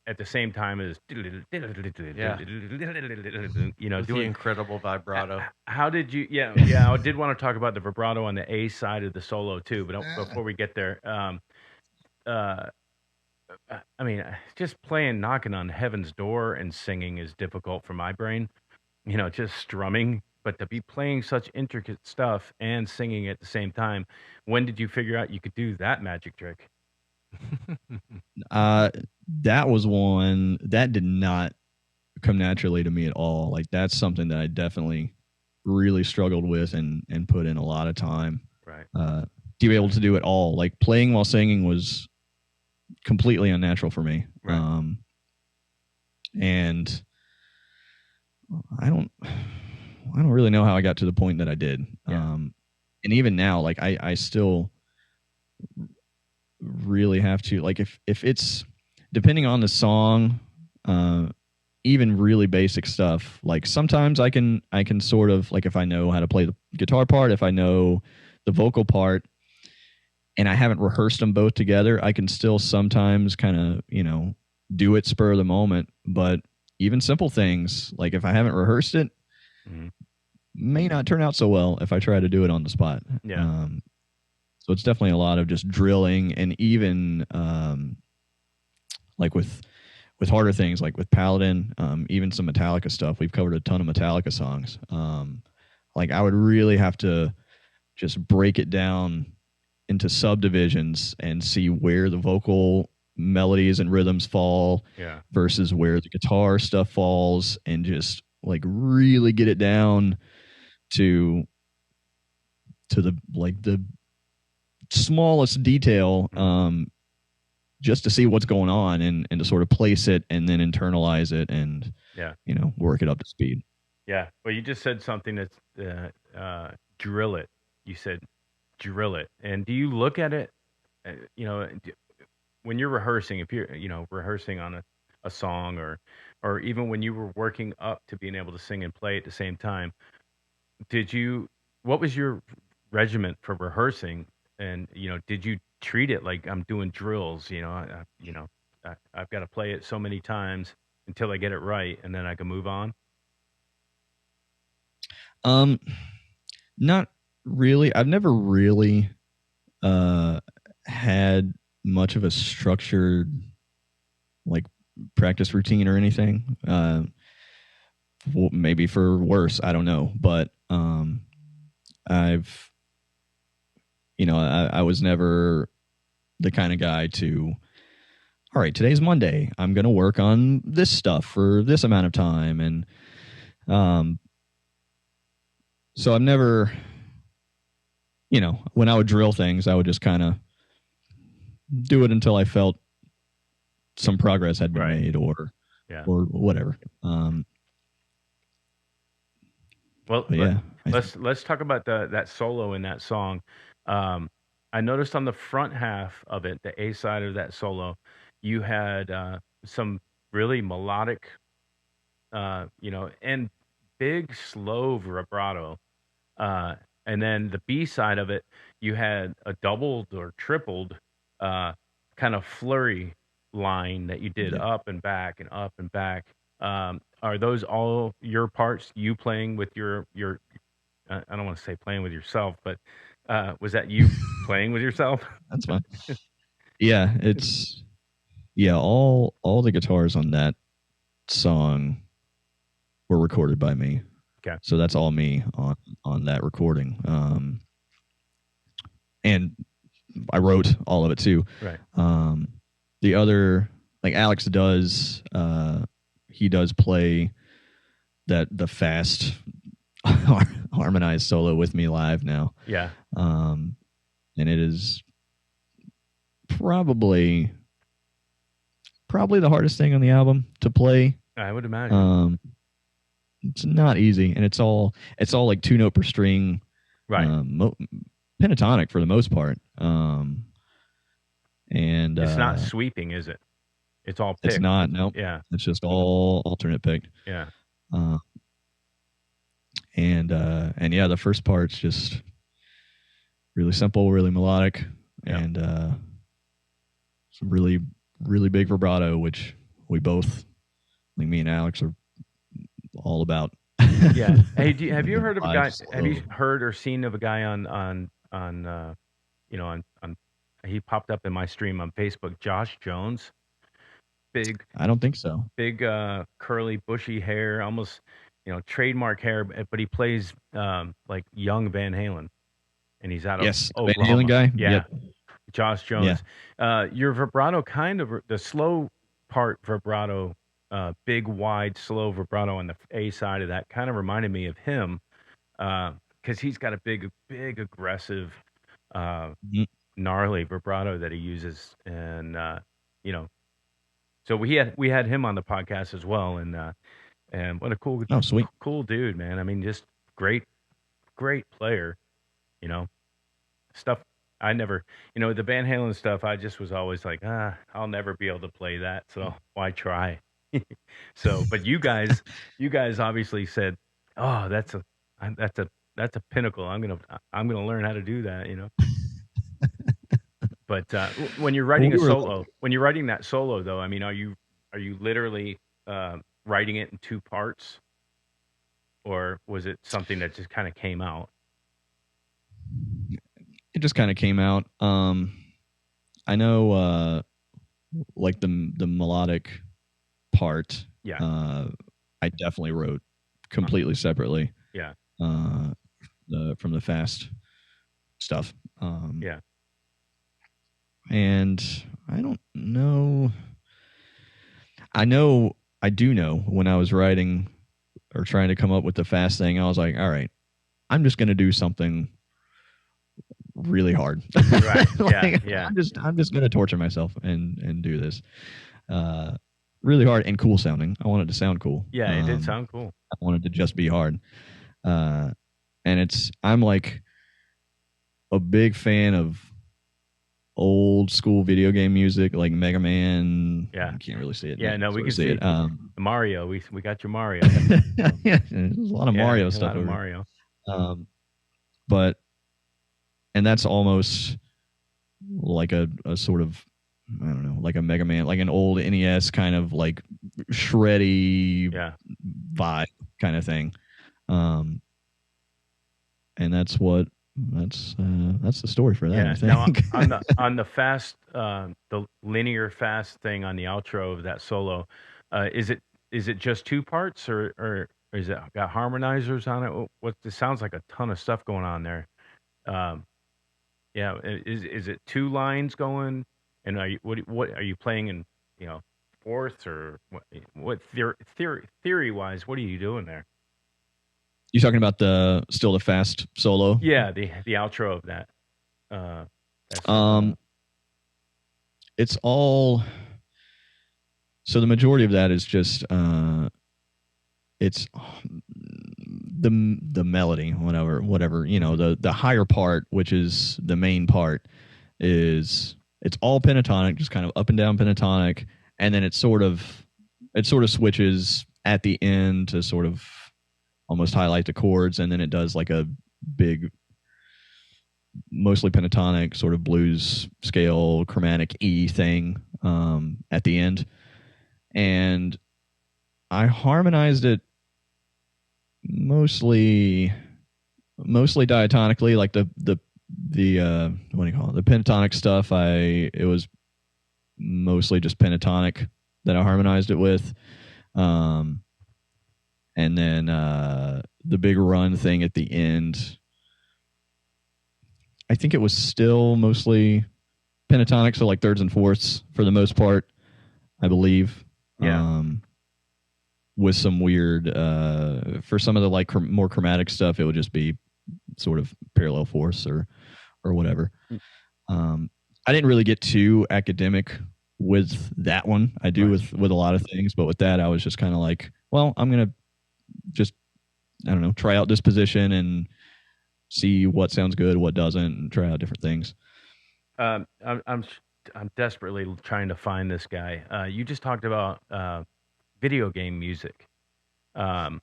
at the same time as With doing the incredible vibrato. How did you? Yeah. I did want to talk about the vibrato on the A side of the solo too, but before we get there, I mean, just playing "Knocking on Heaven's Door" and singing is difficult for my brain. Just strumming, but to be playing such intricate stuff and singing at the same time, when did you figure out you could do that magic trick? That was one that did not come naturally to me at all. Like that's something that I definitely really struggled with and put in a lot of time. Right. To be able to do it all, like playing while singing was completely unnatural for me. Right. And I don't really know how I got to the point that I did. Yeah. And even now, like I still really have to, like if it's depending on the song, even really basic stuff, like sometimes I can sort of, like if I know how to play the guitar part, if I know the vocal part and I haven't rehearsed them both together, I can still sometimes kind of, do it spur of the moment. But even simple things, like if I haven't rehearsed it, may not turn out so well if I try to do it on the spot. Yeah. So it's definitely a lot of just drilling, and even like with harder things, like with Paladin, even some Metallica stuff. We've covered a ton of Metallica songs. Like I would really have to just break it down into subdivisions and see where the vocal melodies and rhythms fall versus where the guitar stuff falls, and just like really get it down to the smallest detail, just to see what's going on and to sort of place it and then internalize it and Yeah. work it up to speed. Yeah. Well, you just said something that's drill it. You said drill it. And do you look at it, when you're rehearsing, if you're, rehearsing on a song or even when you were working up to being able to sing and play at the same time, what was your regiment for rehearsing? And, did you treat it like I'm doing drills, I've got to play it so many times until I get it right and then I can move on? Not really. I've never really had much of a structured like practice routine or anything. Maybe for worse, I don't know. But I've, I was never the kind of guy to, all right, today's Monday. I'm going to work on this stuff for this amount of time. And so I've never, when I would drill things, I would just kind of do it until I felt some progress had been made or whatever. Well, yeah. Let's talk about that solo in that song. I noticed on the front half of it, the A side of that solo, you had some really melodic, and big slow vibrato. And then the B side of it, you had a doubled or tripled kind of flurry line that you did up and back and up and back. Are those all your parts? You playing with your I don't want to say playing with yourself, but was that you playing with yourself? That's fine. Yeah, it's all the guitars on that song were recorded by me. Okay. So that's all me on that recording. And I wrote all of it too. Right. The other, like Alex does, he does play the fast harmonized solo with me live now. Yeah. And it is probably the hardest thing on the album to play. I would imagine. It's not easy, and it's all like 2-note per string, right? Pentatonic for the most part. And it's not sweeping, is it? It's all picked. It's not. Nope. Yeah. It's just all alternate picked. Yeah. And yeah, the first part's just really simple, really melodic, and some really, really big vibrato, which we both, like me and Alex, are all about. Yeah. Hey, have you heard of a guy? Have you heard or seen of a guy on he popped up in my stream on Facebook, Josh Jones? Big. I don't think so. Big curly bushy hair, almost trademark hair, but he plays like young Van Halen, and he's out of Oklahoma. Van Halen guy. Yeah. Yep. Josh Jones. Yeah. Your vibrato, kind of the slow part vibrato, big wide slow vibrato on the A side of that, kind of reminded me of him, because he's got a big aggressive, gnarly vibrato that he uses, and so we had him on the podcast as well, and what a cool dude, man. I mean, just great player, stuff. I never, the Van Halen stuff, I just was always like, I'll never be able to play that, so why try? So, but you guys obviously said, oh, that's a pinnacle. I'm gonna learn how to do that, But when you're writing that solo, though, I mean, are you literally writing it in two parts, or was it something that just kind of came out? It just kind of came out. I know, like the melodic part. Yeah. I definitely wrote completely separately. Yeah. From the fast stuff. Yeah. And I don't know. I do know when I was writing or trying to come up with the fast thing, I was like, all right, I'm just going to do something really hard. Right. Like, Yeah. I'm just gonna torture myself and do this. Really hard and cool sounding. I want it to sound cool. Yeah, it did sound cool. I want it to just be hard. And I'm like a big fan of old school video game music, like Mega Man. Yeah. I can't really say it. Yeah, no, we can say it. Mario. We got your Mario. Yeah, there's a lot of Mario stuff. A lot of Mario. But and that's almost like a sort of, I don't know, like a Mega Man, like an old NES kind of like shreddy vibe kind of thing. And that's the story for that. Yeah. I think. Now on the fast, the linear fast thing on the outro of that solo, is it just two parts or is it got harmonizers on it? It sounds like a ton of stuff going on there. Yeah, is it two lines going? And what are you playing in, fourths or what theory wise? What are you doing there? You talking about the fast solo? Yeah, the outro of that. It's all. So the majority of that is just it's the melody, whatever. The higher part, which is the main part, it's all pentatonic, just kind of up and down pentatonic, and then it sort of switches at the end to sort of almost highlight the chords, and then it does like a big, mostly pentatonic sort of blues scale chromatic E thing at the end. And I harmonized it mostly diatonically, like the what do you call it? The pentatonic stuff. It was mostly just pentatonic that I harmonized it with. And then the big run thing at the end, I think it was still mostly pentatonic, so like thirds and fourths for the most part, I believe. Yeah. With some weird, for some of the like more chromatic stuff, it would just be sort of parallel fourths or whatever. I didn't really get too academic with that one. I do with a lot of things, but with that, I was just kind of like, well, I'm gonna just, I don't know, try out this position and see what sounds good, what doesn't, and try out different things. I'm desperately trying to find this guy. You just talked about video game music. Have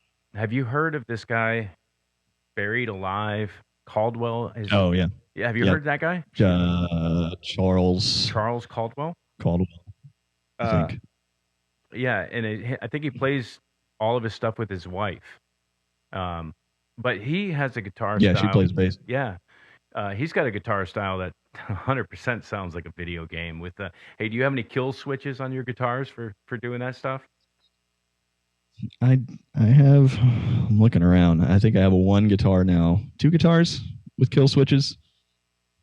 you heard of this guy, Buried Alive, Caldwell? Oh yeah. Yeah. Have you heard of that guy? Charles Caldwell. I think. Yeah, and I think he plays all of his stuff with his wife. But he has a guitar style. Yeah, she plays bass. Yeah. He's got a guitar style that 100% sounds like a video game. With hey, do you have any kill switches on your guitars for doing that stuff? I have. I'm looking around. I think I have one guitar now, 2 guitars with kill switches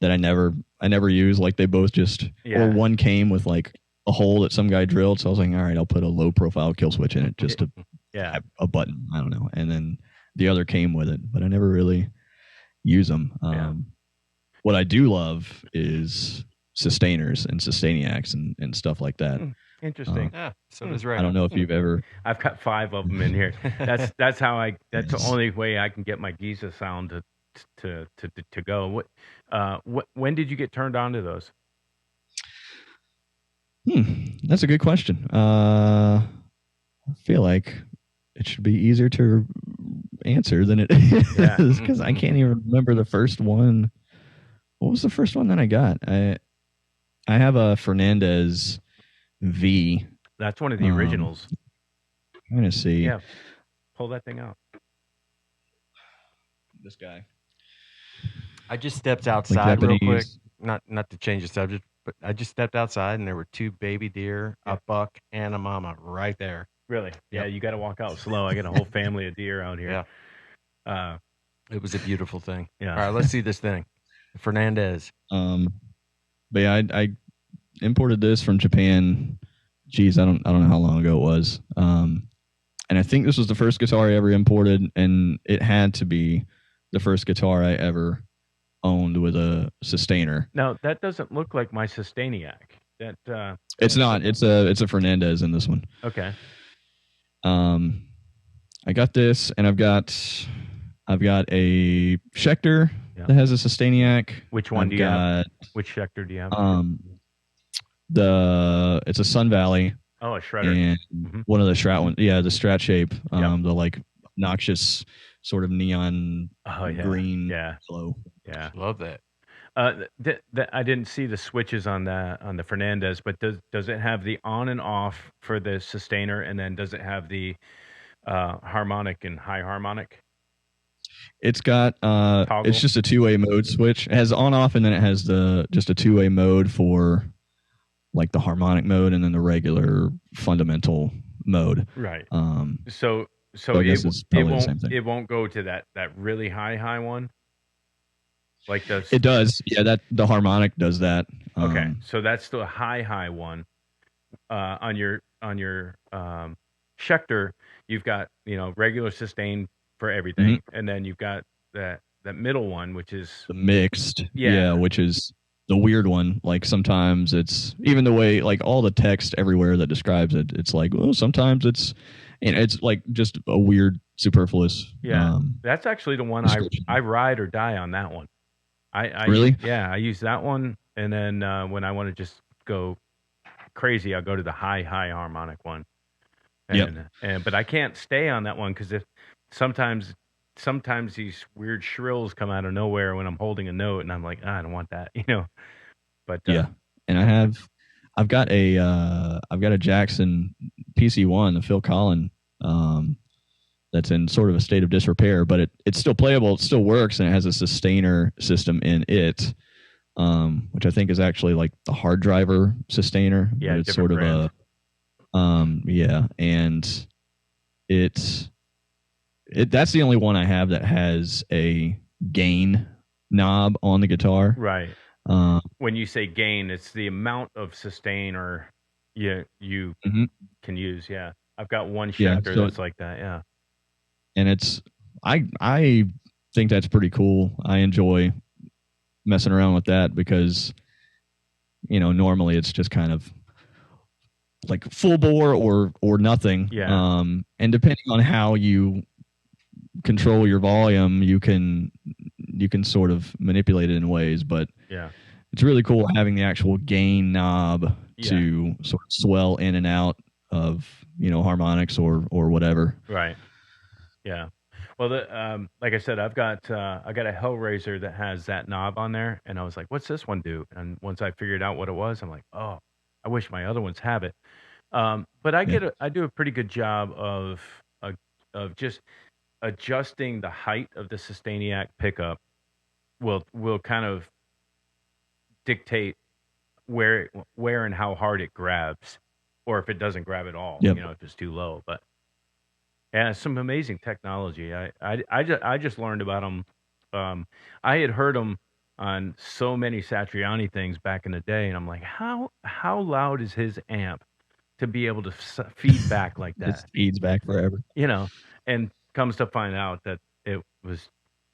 that I never use. Like they both just, or one came with like a hole that some guy drilled. So I was like, all right, I'll put a low profile kill switch in it just to have a button. I don't know. And then the other came with it, but I never really use them. What I do love is sustainers and sustainiacs and stuff like that. Interesting. So does Ray. I don't know if you've ever. I've got 5 of them in here. That's how that's the only way I can get my Giza sound to go. When did you get turned on to those? That's a good question. I feel like it should be easier to answer than it is because I can't even remember the first one. What was the first one that I got? I have a Fernandez V. That's one of the originals. I'm gonna see. Yeah, pull that thing out. This guy. I just stepped outside real quick. Not to change the subject, but I just stepped outside and there were 2 baby deer, a buck, and a mama right there. Really? Yeah, you got to walk out slow. I got a whole family of deer out here. Yeah. It was a beautiful thing. Yeah. All right, let's see this thing. Fernandez. But yeah, I imported this from Japan. Geez, I don't know how long ago it was. And I think this was the first guitar I ever imported, and it had to be the first guitar I ever owned with a sustainer. Now that doesn't look like my Sustainiac. That It's not. It's a Fernandez in this one. okay. I got this, and I've got a Schecter that has a Sustainiac. Which one do you have? Which Schecter do you have? It's a Sun Valley. Oh, a shredder. And one of the Strat ones. Yeah, the Strat shape. The like noxious sort of neon green glow. Yeah, love that. I didn't see the switches on the Fernandez, but does it have the on and off for the sustainer, and then does it have the harmonic and high harmonic? It's got it's just a two-way mode switch. It has on off, and then it has just a two-way mode for like the harmonic mode, and then the regular fundamental mode. Right. So it won't go to that really high one. Like it does, yeah. The harmonic does that. Okay, so that's the high one. On your Schecter, you've got regular sustain for everything, and then you've got that middle one, which is the mixed, which is the weird one. Like sometimes it's even the way like all the text everywhere that describes it. It's like sometimes it's like just a weird superfluous. Yeah, that's actually the one I ride or die on that one. I really? I use that one, and then when I want to just go crazy, I'll go to the high harmonic one. But I can't stay on that one because if sometimes these weird shrills come out of nowhere when I'm holding a note, and I'm like, I don't want that, But and I've got a Jackson PC1, the Phil Collin, that's in sort of a state of disrepair, but it's still playable. It still works, and it has a sustainer system in it, which I think is actually like the hard driver sustainer. Yeah, it's sort of brand. And that's the only one I have that has a gain knob on the guitar. Right. When you say gain, it's the amount of sustainer you can use. Yeah, I've got one Schecter that's like that. Yeah. And I think that's pretty cool. I enjoy messing around with that because, normally it's just kind of like full bore or nothing. Yeah. And depending on how you control your volume, you can sort of manipulate it in ways. But it's really cool having the actual gain knob to sort of swell in and out of harmonics or whatever. Right. Yeah. Well, like I said, I got a Hellraiser that has that knob on there, and I was like, "What's this one do?" And once I figured out what it was, I'm like, "Oh, I wish my other ones have it." But I do a pretty good job of just adjusting the height of the Sustainiac pickup. Will kind of dictate where and how hard it grabs, or if it doesn't grab at all. If it's too low, but. Yeah, some amazing technology. I just learned about them. I had heard them on so many Satriani things back in the day, and I'm like, how loud is his amp to be able to feed back like that? It feeds back forever. And comes to find out that it was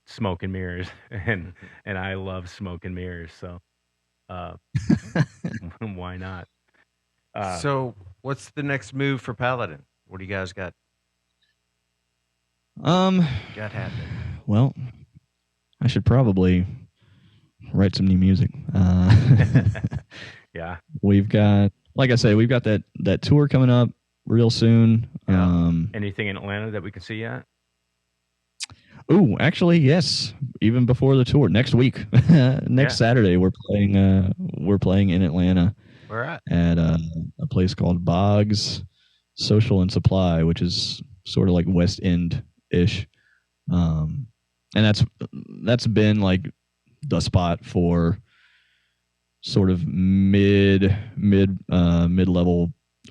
smoke and mirrors, and I love smoke and mirrors, so why not? So, what's the next move for Paladin? What do you guys got? Got happening. Well, I should probably write some new music. Yeah. We've got, like I say, we've got that tour coming up real soon. Yeah. Anything in Atlanta that we can see yet? Oh, actually, yes. Even before the tour, next week, Saturday, we're playing in Atlanta. Where at? At a place called Boggs Social and Supply, which is sort of like West End-ish. And that's been like the spot for sort of mid-level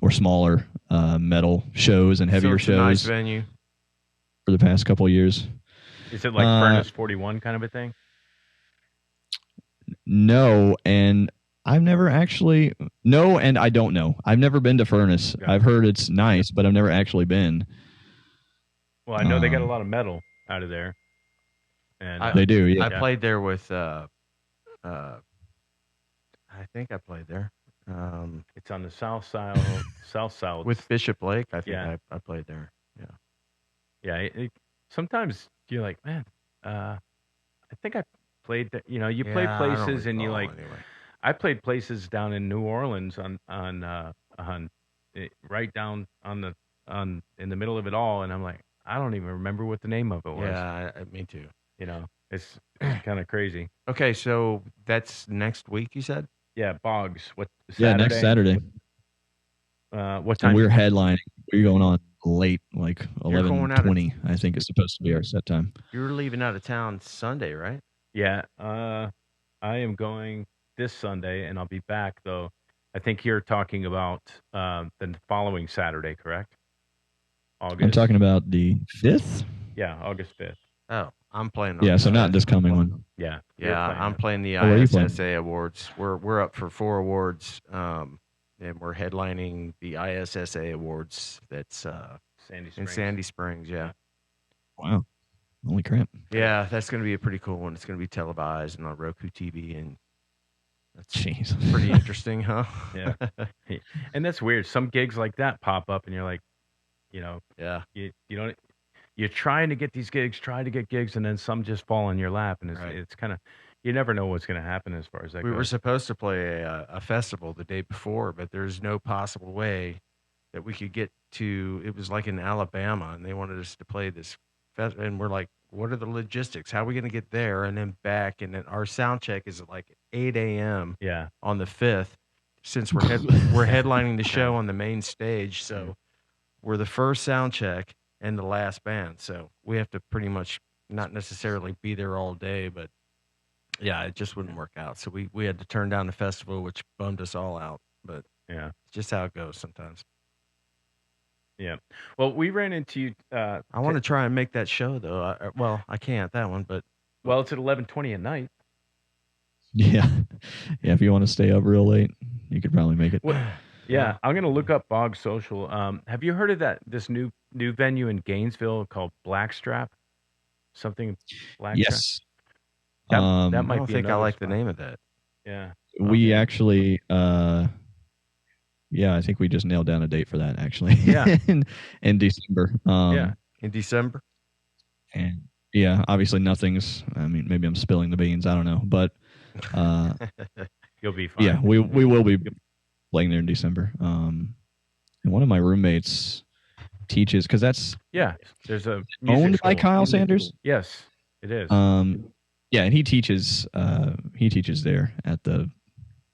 or smaller metal shows and heavier shows. Nice venue for the past couple of years. Is it like Furnace 41 kind of a thing? No, and I've never actually. No, and I don't know. I've never been to Furnace. I've heard it's nice, but I've never actually been. Well, I know they got a lot of metal out of there. And they do. Yeah. I played there with Uh, I think I played there. It's on the south side. South side. With Bishop Lake, I think Yeah. I played there. Yeah. Yeah. Sometimes you're like, man, I think I played that. You play Yeah, I don't places and you recall like. anyway. I played places down in New Orleans right down on in the middle of it all, and I'm like, I don't even remember what the name of it was. Yeah, me too. It's kind of crazy. Okay, so that's next week, you said? Yeah, Boggs. What Yeah, Saturday? next Saturday. What time? And we're headlining. We're going on late, like You're going out of- 11:20. I think is supposed to be our set time. You're leaving out of town Sunday, right? Yeah, I am going this Sunday, and I'll be back though. I think you're talking about the following Saturday, correct? August. I'm talking about the 5th. Yeah, August 5th. Oh, I'm playing. On Yeah, so the not 5th. this coming one. Yeah, Yeah, I'm playing the where are you playing? ISSA awards. We're up for 4 awards, and we're headlining the ISSA awards. That's Sandy in Springs. Sandy Springs. Yeah, Wow. Holy crap. yeah, that's going to be a pretty cool one. It's going to be televised and on Roku TV, and that's Jeez. pretty interesting, huh? Yeah. And that's weird. Some gigs like that pop up, and you're like, Yeah. you don't. You're trying to get these gigs, trying to get gigs, and then some just fall in your lap, and Right. it's kind of, you never know what's going to happen as far as that We goes. were supposed to play a festival the day before, but there's no possible way that we could get to. It was like in Alabama, and they wanted us to play this festival, and we're like, "What are the logistics? How are we going to get there and then back?" And then our sound check is at like 8 a.m. Yeah. on the 5th, since we're headlining the show on the main stage, so we're the first sound check and the last band, so we have to pretty much not necessarily be there all day, but yeah, it just wouldn't work out. So we had to turn down the festival, which bummed us all out. But Yeah. it's just how it goes sometimes. Yeah. Well, we ran into you. I want to try and make that show though. I can't that one, but Well, it's at 11:20 at night. Yeah. Yeah, if you want to stay up real late, you could probably make it. Yeah, I'm gonna look up Bog Social. Have you heard of this new venue in Gainesville called Blackstrap? Something Blackstrap. Yes. That I might don't be think I another like the spot. name of that. Yeah. We actually yeah, I think we just nailed down a date for that actually. Yeah. in December. Yeah. In December? And yeah, obviously nothing's, I mean, maybe I'm spilling the beans, I don't know, but You'll be fine. yeah, we will be playing there in December. And one of my roommates teaches, because that's Yeah. There's a music owned by school. Kyle Sanders. Yes, it is. Yeah, and he teaches there at the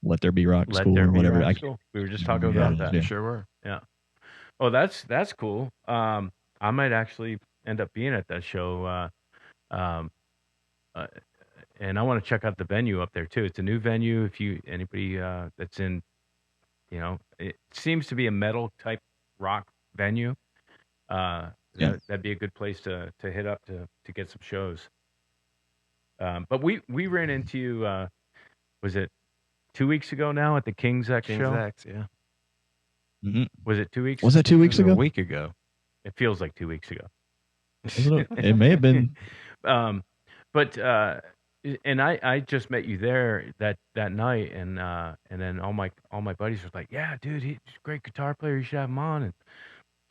Let There Be Rock Let School There or Be whatever. Rock School. We were just talking Yeah, about that. yeah. Sure were. Yeah. Oh, that's cool. I might actually end up being at that show. And I want to check out the venue up there too. It's a new venue. If anybody that's in, it seems to be a metal type rock venue. That'd be a good place to hit up to get some shows. But we ran into you. Was it 2 weeks ago now at the King's X King's show? X, yeah. Mhm. Was it 2 weeks? Was that 2 weeks It was ago? a week ago. It feels like 2 weeks ago. It may have been. But and I just met you there that night, and then all my buddies were like, "Yeah, dude, he's a great guitar player. You should have him on."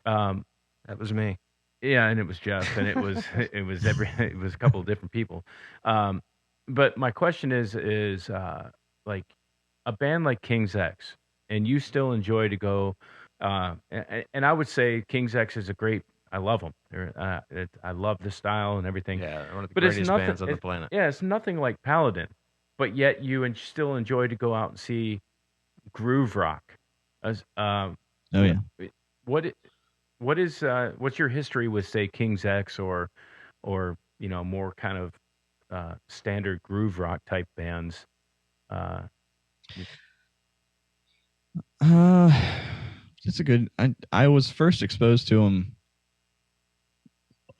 And That was me. yeah, and it was Jeff, and it was it was a couple of different people. But my question is like a band like King's X, and you still enjoy to go. And I would say King's X is a great. I love them. I love the style and everything. Yeah, one of the But it's greatest nothing- bands on the it- planet. Yeah, it's nothing like Paladin, but yet you still enjoy to go out and see groove rock. Oh yeah. What's your history with, say, King's X or more kind of standard groove rock type bands? That's a good. I was first exposed to him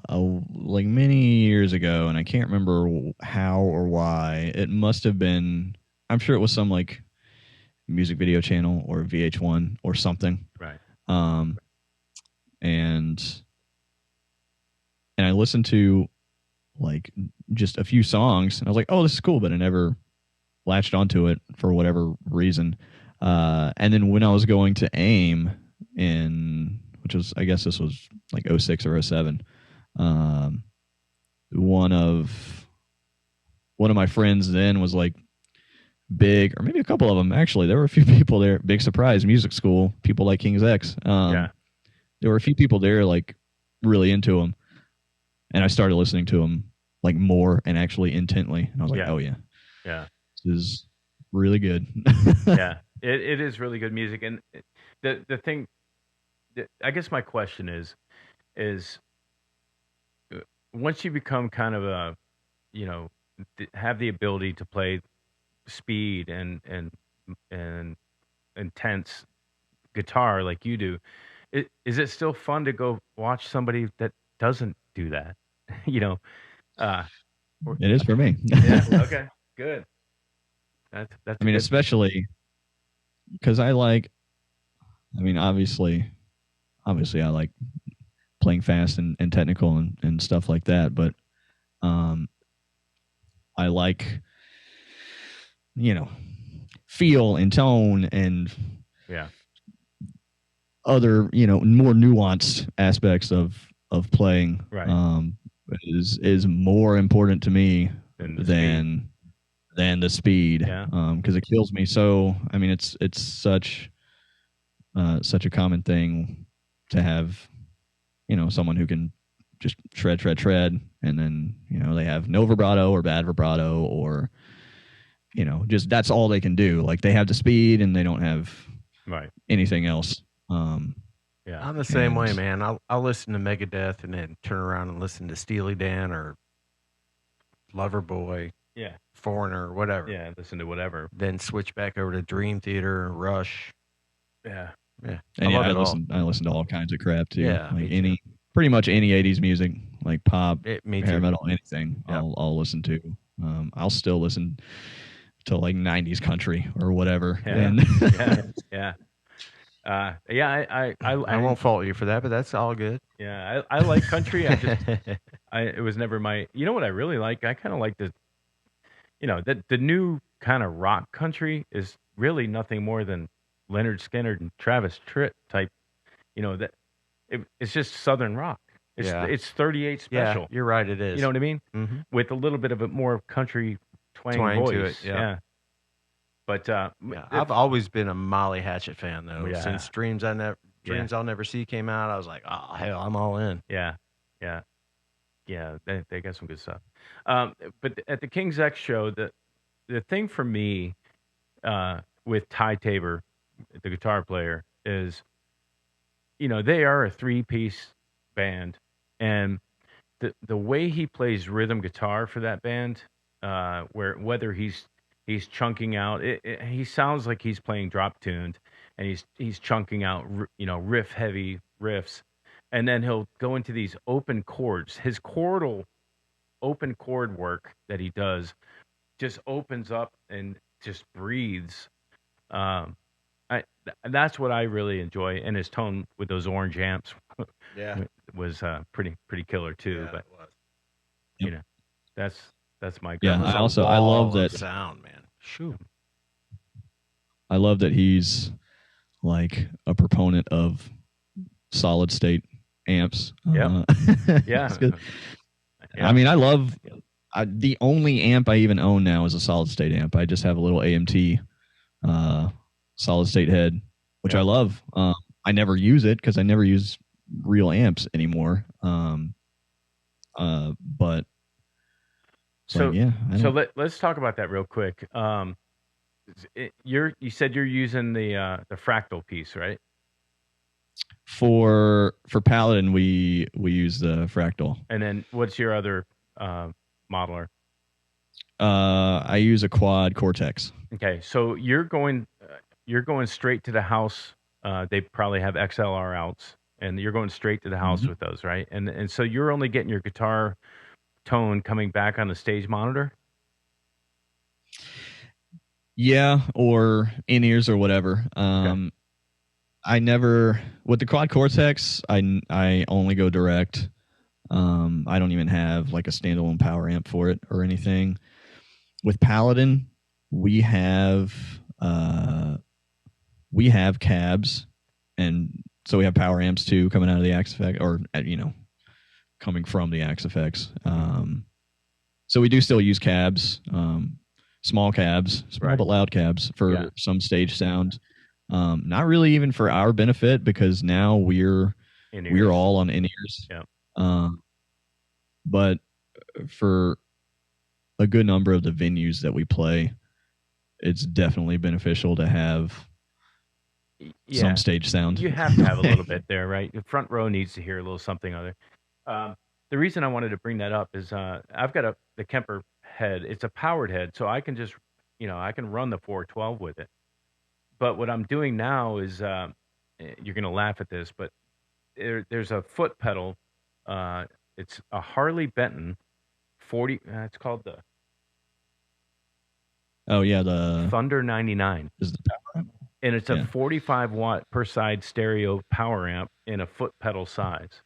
like many years ago, and I can't remember how or why. It must have been. I'm sure it was some like music video channel or VH1 or something. Right. And I listened to like just a few songs, and I was like, "Oh, this is cool," but I never latched onto it for whatever reason. And then when I was going to AIM which was, I guess this was like 06 or 07, one of my friends then was like big, or maybe a couple of them actually. There were a few people there. Big surprise, music school, people like King's X. There were a few people there like really into him, and I started listening to him like more and actually intently. And I was like, oh yeah, this is really good. Yeah, it is really good music. And the thing, I guess my question is once you become kind of a, have the ability to play speed and intense guitar like you do, is it still fun to go watch somebody that doesn't do that? It is for me. Yeah. Okay. Good. That's. I mean, especially because obviously I like playing fast and technical and stuff like that, but I like, feel and tone and other, more nuanced aspects of playing, right. Is more important to me than the speed, because it kills me. So I mean, it's such a common thing to have, someone who can just shred, and then they have no vibrato or bad vibrato, or just that's all they can do. Like they have the speed and they don't have anything else. I'm the same way, man. I'll listen to Megadeth and then turn around and listen to Steely Dan or Loverboy, Foreigner, or whatever. Yeah, listen to whatever. Then switch back over to Dream Theater, Rush. Yeah. And I listen to all kinds of crap too. Yeah, like pretty much any 80s music, like pop, hair metal, anything. Yep. I'll listen to. I'll still listen to like 90s country or whatever. Yeah. I won't fault you for that, but that's all good. Yeah, I like country. It was never my. You know what I really like? I kind of like the new kind of rock country is really nothing more than Leonard Skinner and Travis Tritt type. It's just Southern rock. It's 38 special. Yeah, you're right. It is. You know what I mean? Mm-hmm. With a little bit of a more country twang voice. To it. Yeah. But I've always been a Molly Hatchet fan though. Yeah. Since Dreams I'll Never See came out, I was like, oh hell, I'm all in. Yeah. They got some good stuff. But at the King's X show, the thing for me with Ty Tabor, the guitar player, is they are a 3-piece band, and the way he plays rhythm guitar for that band, whether he's chunking out, he sounds like he's playing drop tuned, and he's chunking out riff heavy riffs, and then he'll go into these open chords. His open chord work that he does just opens up and just breathes. That's what I really enjoy, and his tone with those orange amps, was pretty killer too. Yeah, but it was. That's my I love that sound, man. Shoot, I love that he's like a proponent of solid state amps. Yeah. Yeah. I mean, I love the only amp I even own now is a solid state amp. I just have a little AMT solid state head, which I love. I never use it because I never use real amps anymore. But let's talk about that real quick. You said you're using the fractal piece, right? For Paladin, we use the fractal. And then what's your other modeler? I use a quad Cortex. Okay, so you're going straight to the house. They probably have XLR outs, and you're going straight to the house with those, right? And so you're only getting your guitar tone coming back on the stage monitor. Yeah, or in-ears or whatever. Okay. I never, with the quad Cortex, I only go direct. I don't even have like a standalone power amp for it or anything. With Paladin, we have cabs, and so we have power amps too coming out of the Axe Effect, or coming from the Axe Effects. So we do still use cabs, small Right. but loud cabs for Yeah. some stage sound. Not really even for our benefit, because now we're In-ears. all on in-ears. Yeah. But for a good number of the venues that we play, it's definitely beneficial to have Yeah. some stage sound. You have to have a little bit there, right? The front row needs to hear a little something other. The reason I wanted to bring that up is I've got the Kemper head. It's a powered head, so I can just, I can run the 412 with it. But what I'm doing now is, you're going to laugh at this, but there's a foot pedal. It's a Harley Benton 40. It's called the Oh yeah, the Thunder 99. is the power amp. And it's a Yeah. 45 watt per side stereo power amp in a foot pedal size.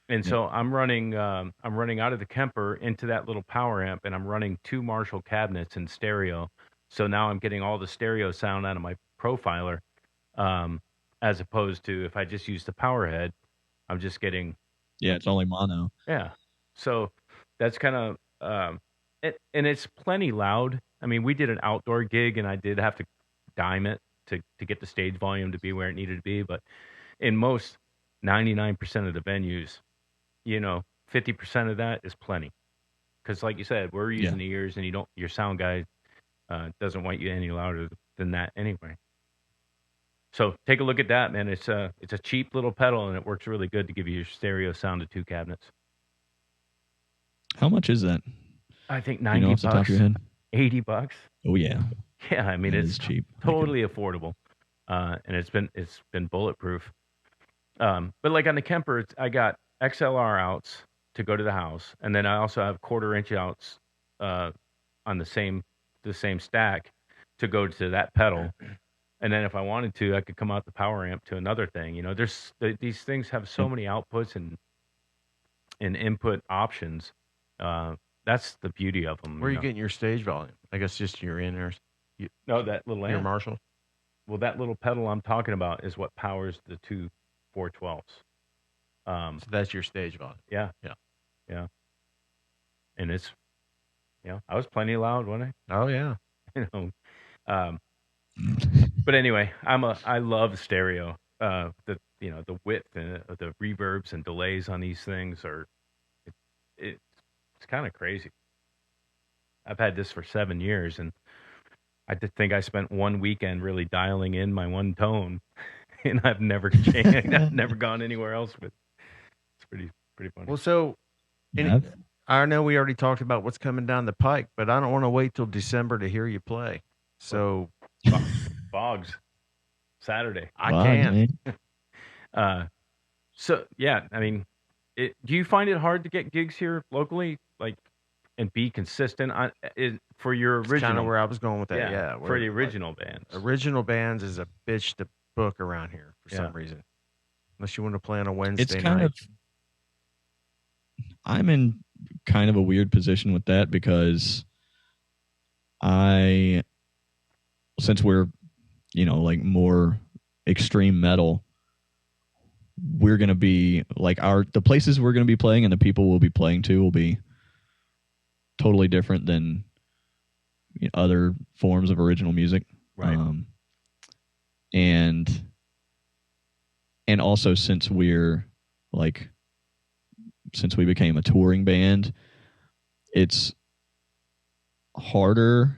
And Yeah. so I'm running out of the Kemper into that little power amp, and I'm running 2 Marshall cabinets in stereo. So now I'm getting all the stereo sound out of my profiler, as opposed to if I just use the power head, I'm just getting Yeah, it's only mono. yeah. So that's kind of and it's plenty loud. I mean, we did an outdoor gig, and I did have to dime it to get the stage volume to be where it needed to be. But in most 99% of the venues, 50% of that is plenty. Because like you said, we're using the ears, and your sound guy doesn't want you any louder than that anyway. So take a look at that, man. It's a cheap little pedal, and it works really good to give you your stereo sound of 2 cabinets. How much is that? I think You know, $90, off the top of your head? $80. Oh yeah, Yeah, I mean it it's is cheap. totally affordable, and it's been bulletproof. But like on the Kemper, I got XLR outs to go to the house, and then I also have 1/4 inch outs on the same stack to go to that pedal. And then if I wanted to, I could come out the power amp to another thing. These things have so many outputs and input options. That's the beauty of them. Where are you getting your stage volume? I guess just your in-ears. No, that little Your amp. Marshall. Well, that little pedal I'm talking about is what powers the 2 412s. So that's your stage volume. Yeah. Yeah. Yeah. And it's, I was plenty loud, wasn't Oh yeah. I? But anyway, I love stereo. The width and the reverbs and delays on these things it's kind of crazy. I've had this for 7 years, and I think I spent one weekend really dialing in my one tone, and I've never changed. I've never gone anywhere else with. It's pretty funny. Well, so I know we already talked about what's coming down the pike, but I don't want to wait till December to hear you play. So Boggs, Saturday. I can. So yeah, I mean, do you find it hard to get gigs here locally, and be consistent for your original? Kind of where I was going with that. Yeah, for the original bands. Original bands is a bitch to book around here for some reason, unless you want to play on a Wednesday night. I'm in kind of a weird position with that, because since we're more extreme metal, we're going to be the places we're going to be playing and the people we'll be playing to will be totally different than other forms of original music. Right. And also, since we became a touring band, it's harder.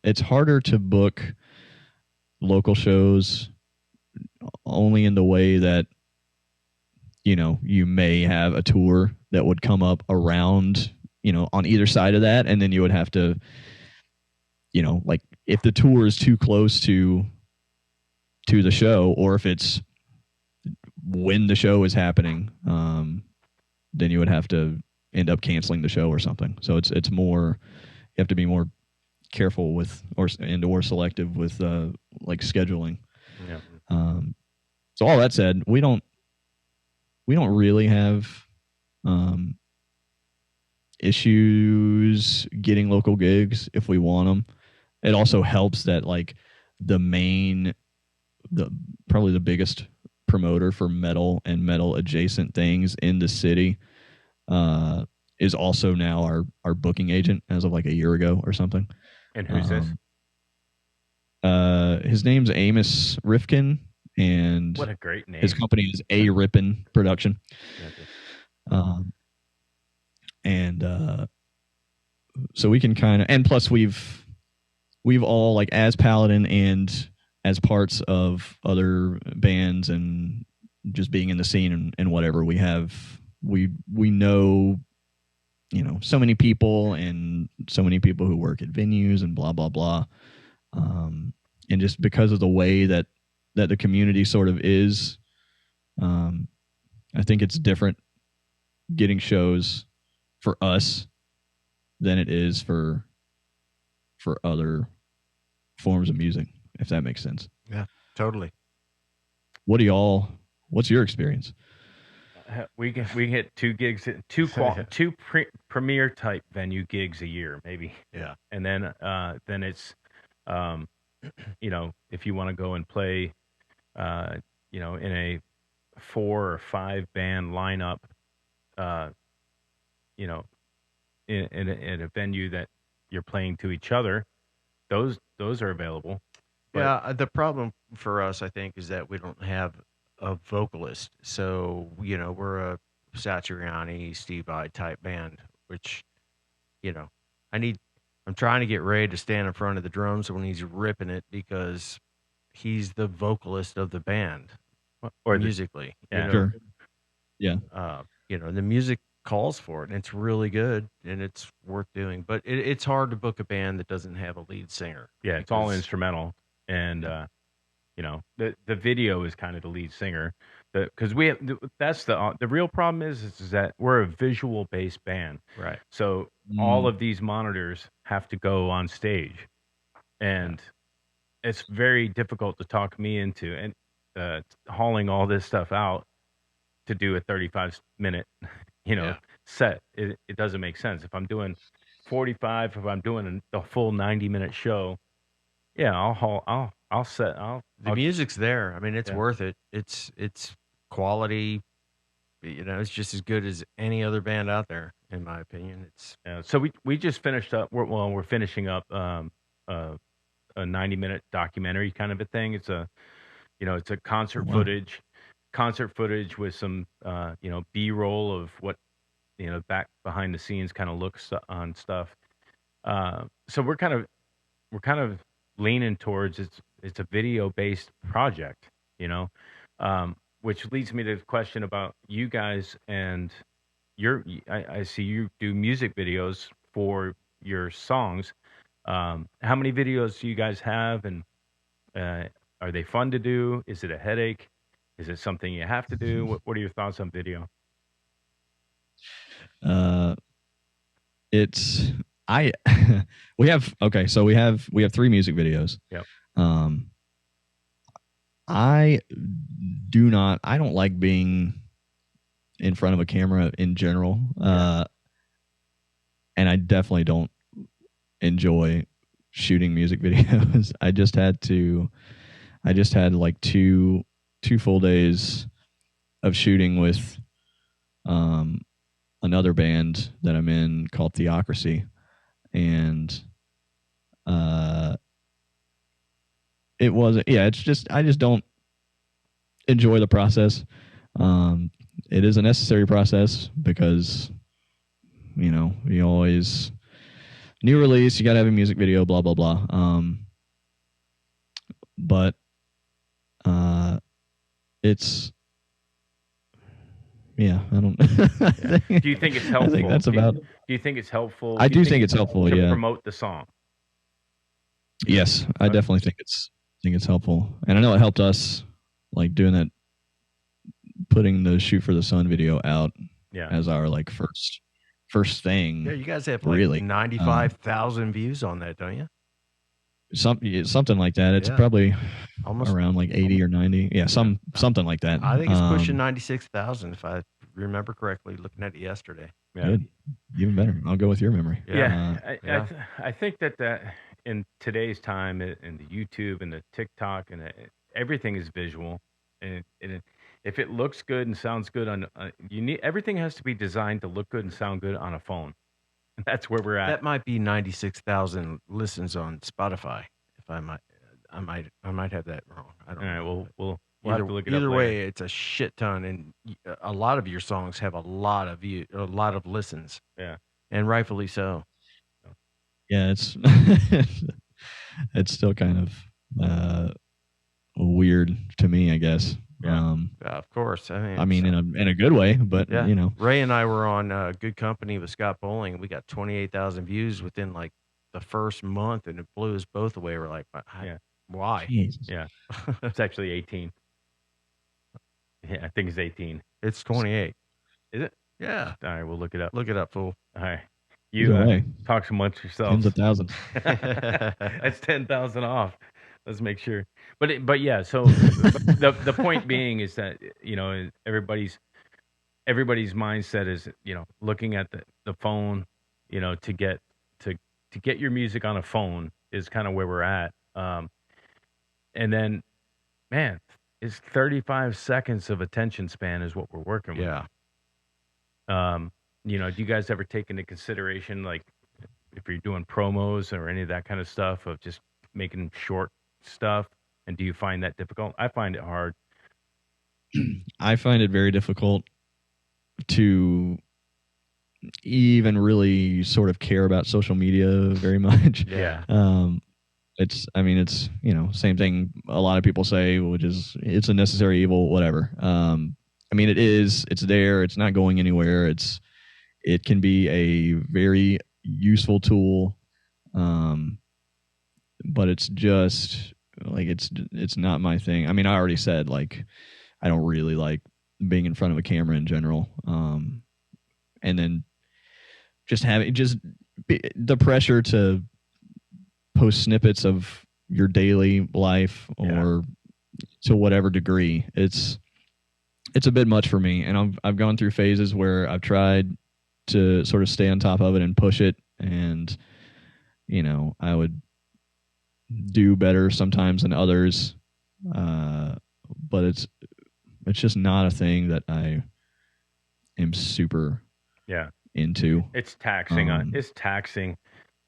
It's harder to book local shows, only in the way that you may have a tour that would come up around on either side of that, and then you would have to if the tour is too close to the show, or if it's when the show is happening, then you would have to end up canceling the show or something. So it's more, you have to be more careful with or selective with scheduling. Yeah. So all that said, we don't really have issues getting local gigs if we want them. It also helps that like the probably the biggest promoter for metal and metal adjacent things in the city is also now our booking agent as of like a year ago or something. And who's this? His name's Amos Rifkin, and What a great name. his company is A Rippin Production. Okay. And so we can kind of, and plus we've all, like, as Paladin and as parts of other bands and just being in the scene and whatever, we know, you know, so many people and so many people who work at venues and blah blah blah, and just because of the way that the community sort of is, I think it's different getting shows for us than it is for other forms of music, if that makes sense. Yeah, totally. What's your experience? We hit 2 gigs, two premier type venue gigs a year, maybe. Yeah. And then it's, you know, if you want to go and play, you know, in a 4 or 5 band lineup, you know, in a venue that you're playing to each other, those are available. But Yeah, the problem for us, I think, is that we don't have a vocalist. So, you know, we're a Satriani, Steve Vai type band, which, you know, I'm trying to get Ray to stand in front of the drums when he's ripping it, because he's the vocalist of the band, or musically. Yeah. You know? Sure. Yeah. You know, the music calls for it, and it's really good, and it's worth doing. But it's hard to book a band that doesn't have a lead singer. Yeah, it's all because- instrumental, and you know, the video is kind of the lead singer, because that's the real problem is that we're a visual based band, Right. so all of these monitors have to go on stage, and it's very difficult to talk me into and hauling all this stuff out to do a 35-minute, you know, Yeah. set. It doesn't make sense. If I'm doing 45, if I'm doing the full 90-minute show, yeah, The music's there. I mean, it's Yeah. worth it. It's quality. You know, it's just as good as any other band out there, in my opinion. It's So we just finished up. We're finishing up a 90-minute documentary kind of a thing. It's a concert footage with some you know, B-roll of what, you know, back behind the scenes kind of looks on stuff. So we're kind of leaning towards it's a video based project, you know, which leads me to the question about you guys and I see you do music videos for your songs. How many videos do you guys have, and are they fun to do? Is it a headache? Is it something you have to do? What are your thoughts on video? It's we have 3 music videos. Yep. I don't like being in front of a camera in general. And I definitely don't enjoy shooting music videos. I just had like two full days of shooting with another band that I'm in called Theocracy, and it wasn't. Yeah, it's just I just don't enjoy the process. It is a necessary process because, you know, you always new release, you gotta have a music video, blah blah blah. But it's yeah, I don't. Do you think it's helpful? I think that's about. Do you think it's helpful? I do think it's helpful. To Yeah. promote the song. Yes, I definitely think it's helpful, and I know it helped us, like doing that, putting the Shoot for the Sun video out as our like first thing. Yeah, you guys have like really 95,000 views on that, don't you? Something like that. It's probably almost around like 80 or 90. Yeah, something like that. I think it's pushing 96,000 if I remember correctly. Looking at it yesterday. Yeah. Good. Even better. I'll go with your memory. Yeah, Yeah. I think that in today's time, in the YouTube and the TikTok and everything is visual, and if it looks good and sounds good on, you need everything has to be designed to look good and sound good on a phone. And that's where we're at. That might be 96,000 listens on Spotify. If I might have that wrong. I don't All right, know. we'll have to look it up Either later. way, it's a shit ton, and a lot of your songs have a lot of a lot of listens, Yeah, and rightfully so. Yeah, it's it's still kind of weird to me, I guess. Yeah. Of course. I mean, in a good way, but yeah. you know, Ray and I were on Good Company with Scott Bowling. We got 28,000 views within like the first month, and it blew us both away. We're like, Yeah. why? Jesus. yeah. It's actually 18. Yeah, I think it's 18. It's 28. Is it? Yeah. All right, we'll look it up. Look it up, fool. All right, Either you way, talk amongst tens yourselves. of thousands. That's 10,000 off. Let's make sure. But yeah. So the point being is that everybody's mindset is looking at the phone, to get your music on a phone is kind of where we're at. And then, man, it's 35 seconds of attention span is what we're working with. Yeah. Do you guys ever take into consideration, like, if you're doing promos or any of that kind of stuff, of just making short stuff? And do you find that difficult? I find it hard. I find it very difficult to even really sort of care about social media very much. Yeah. It's same thing a lot of people say, which is it's a necessary evil, whatever. I mean, it's there. It's not going anywhere. It can be a very useful tool. But it's just like, it's not my thing. I mean, I already said, like, I don't really like being in front of a camera in general. And then just having the pressure to post snippets of your daily life, or to whatever degree, it's a bit much for me. And I've gone through phases where I've tried to sort of stay on top of it and push it, and I would do better sometimes than others, but it's just not a thing that I am super into. It's taxing. It's taxing.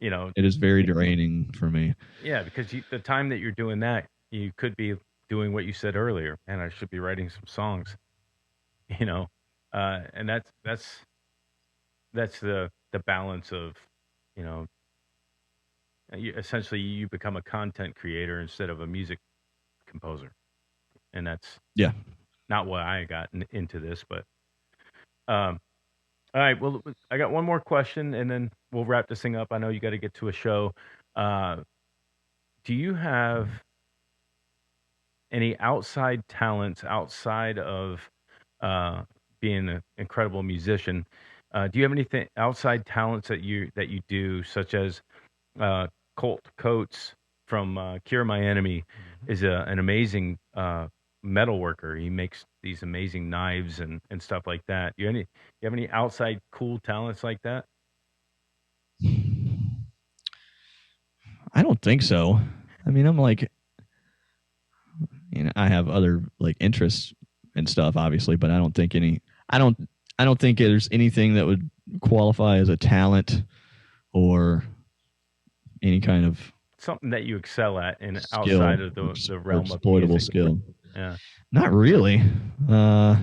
It is very draining for me. Yeah, because the time that you're doing that, you could be doing what you said earlier, and I should be writing some songs. And that's the balance of, essentially you become a content creator instead of a music composer, and that's not why I got into this. But all right, well, I got one more question, and then we'll wrap this thing up. I know you got to get to a show. Do you have any outside talents outside of being an incredible musician? Do you have anything outside talents that you do, such as Colt Coates from Cure My Enemy is an amazing metal worker. He makes these amazing knives and stuff like that. You have any outside cool talents like that? I don't think so. I mean, I'm like, I have other like interests and stuff, obviously, but I don't think there's anything that would qualify as a talent or any kind of something that you excel at and skill, outside of the realm of exploitable music. skill. Yeah. Not really. No.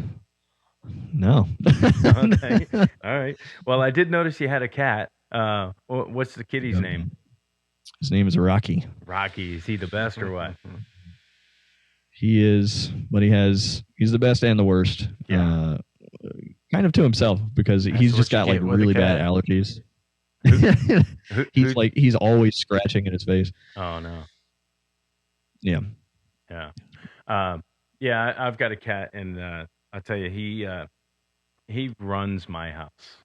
Okay. All right. Well, I did notice you had a cat. What's the kitty's name? His name is Rocky. Rocky. Is he the best or what? He is, but he's the best and the worst. Yeah. Kind of to himself, because he's just got like really bad allergies. He's always scratching in his face. Oh no. Yeah. Yeah. Yeah, I've got a cat, and I'll tell you, he runs my house.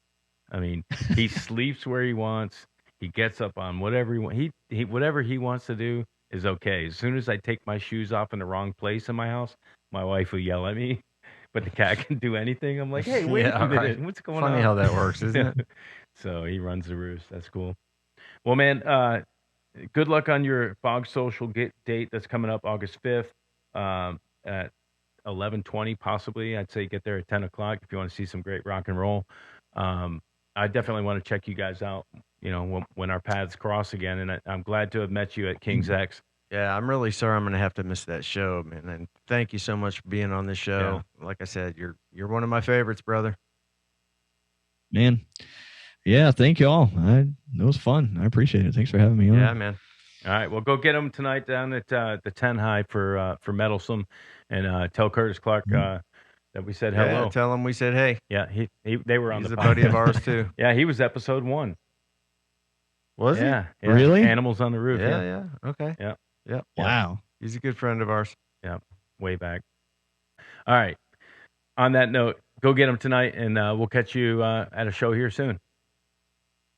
I mean, he sleeps where he wants. He gets up on whatever whatever he wants to do is okay. As soon as I take my shoes off in the wrong place in my house, my wife will yell at me but the cat can do anything. I'm like, hey, wait a minute, right. what's going Funny on? how that works, isn't it? So he runs the roost. That's cool. Well, man, good luck on your Bog Social date that's coming up August 5th at 11:20 possibly. I'd say get there at 10 o'clock if you want to see some great rock and roll. I definitely want to check you guys out, when our paths cross again. And I'm glad to have met you at King's X. Yeah, I'm really sorry I'm going to have to miss that show, man. And thank you so much for being on this show. Like I said, you're one of my favorites, brother. Man. Yeah, thank you all. It was fun. I appreciate it. Thanks for having me on. Yeah, man. All right, well, go get them tonight down at the 10 High for Metalsome, and tell Curtis Clark that we said hello. Yeah, tell him we said hey. Yeah, they were on He's the a buddy of ours too. Yeah, he was episode 1. Was he? Yeah. Really? Animals on the Roof. Yeah. Okay. Yeah. Wow. He's a good friend of ours. Yeah, way back. All right. On that note, go get them tonight, and we'll catch you at a show here soon.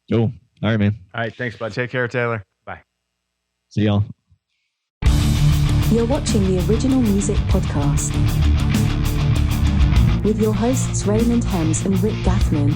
Cool. All right, man. All right, thanks, bud. Take care, Taylor. Bye. See y'all. You're watching the Original Music Podcast with your hosts Raymond Hems and Rick Gaffman.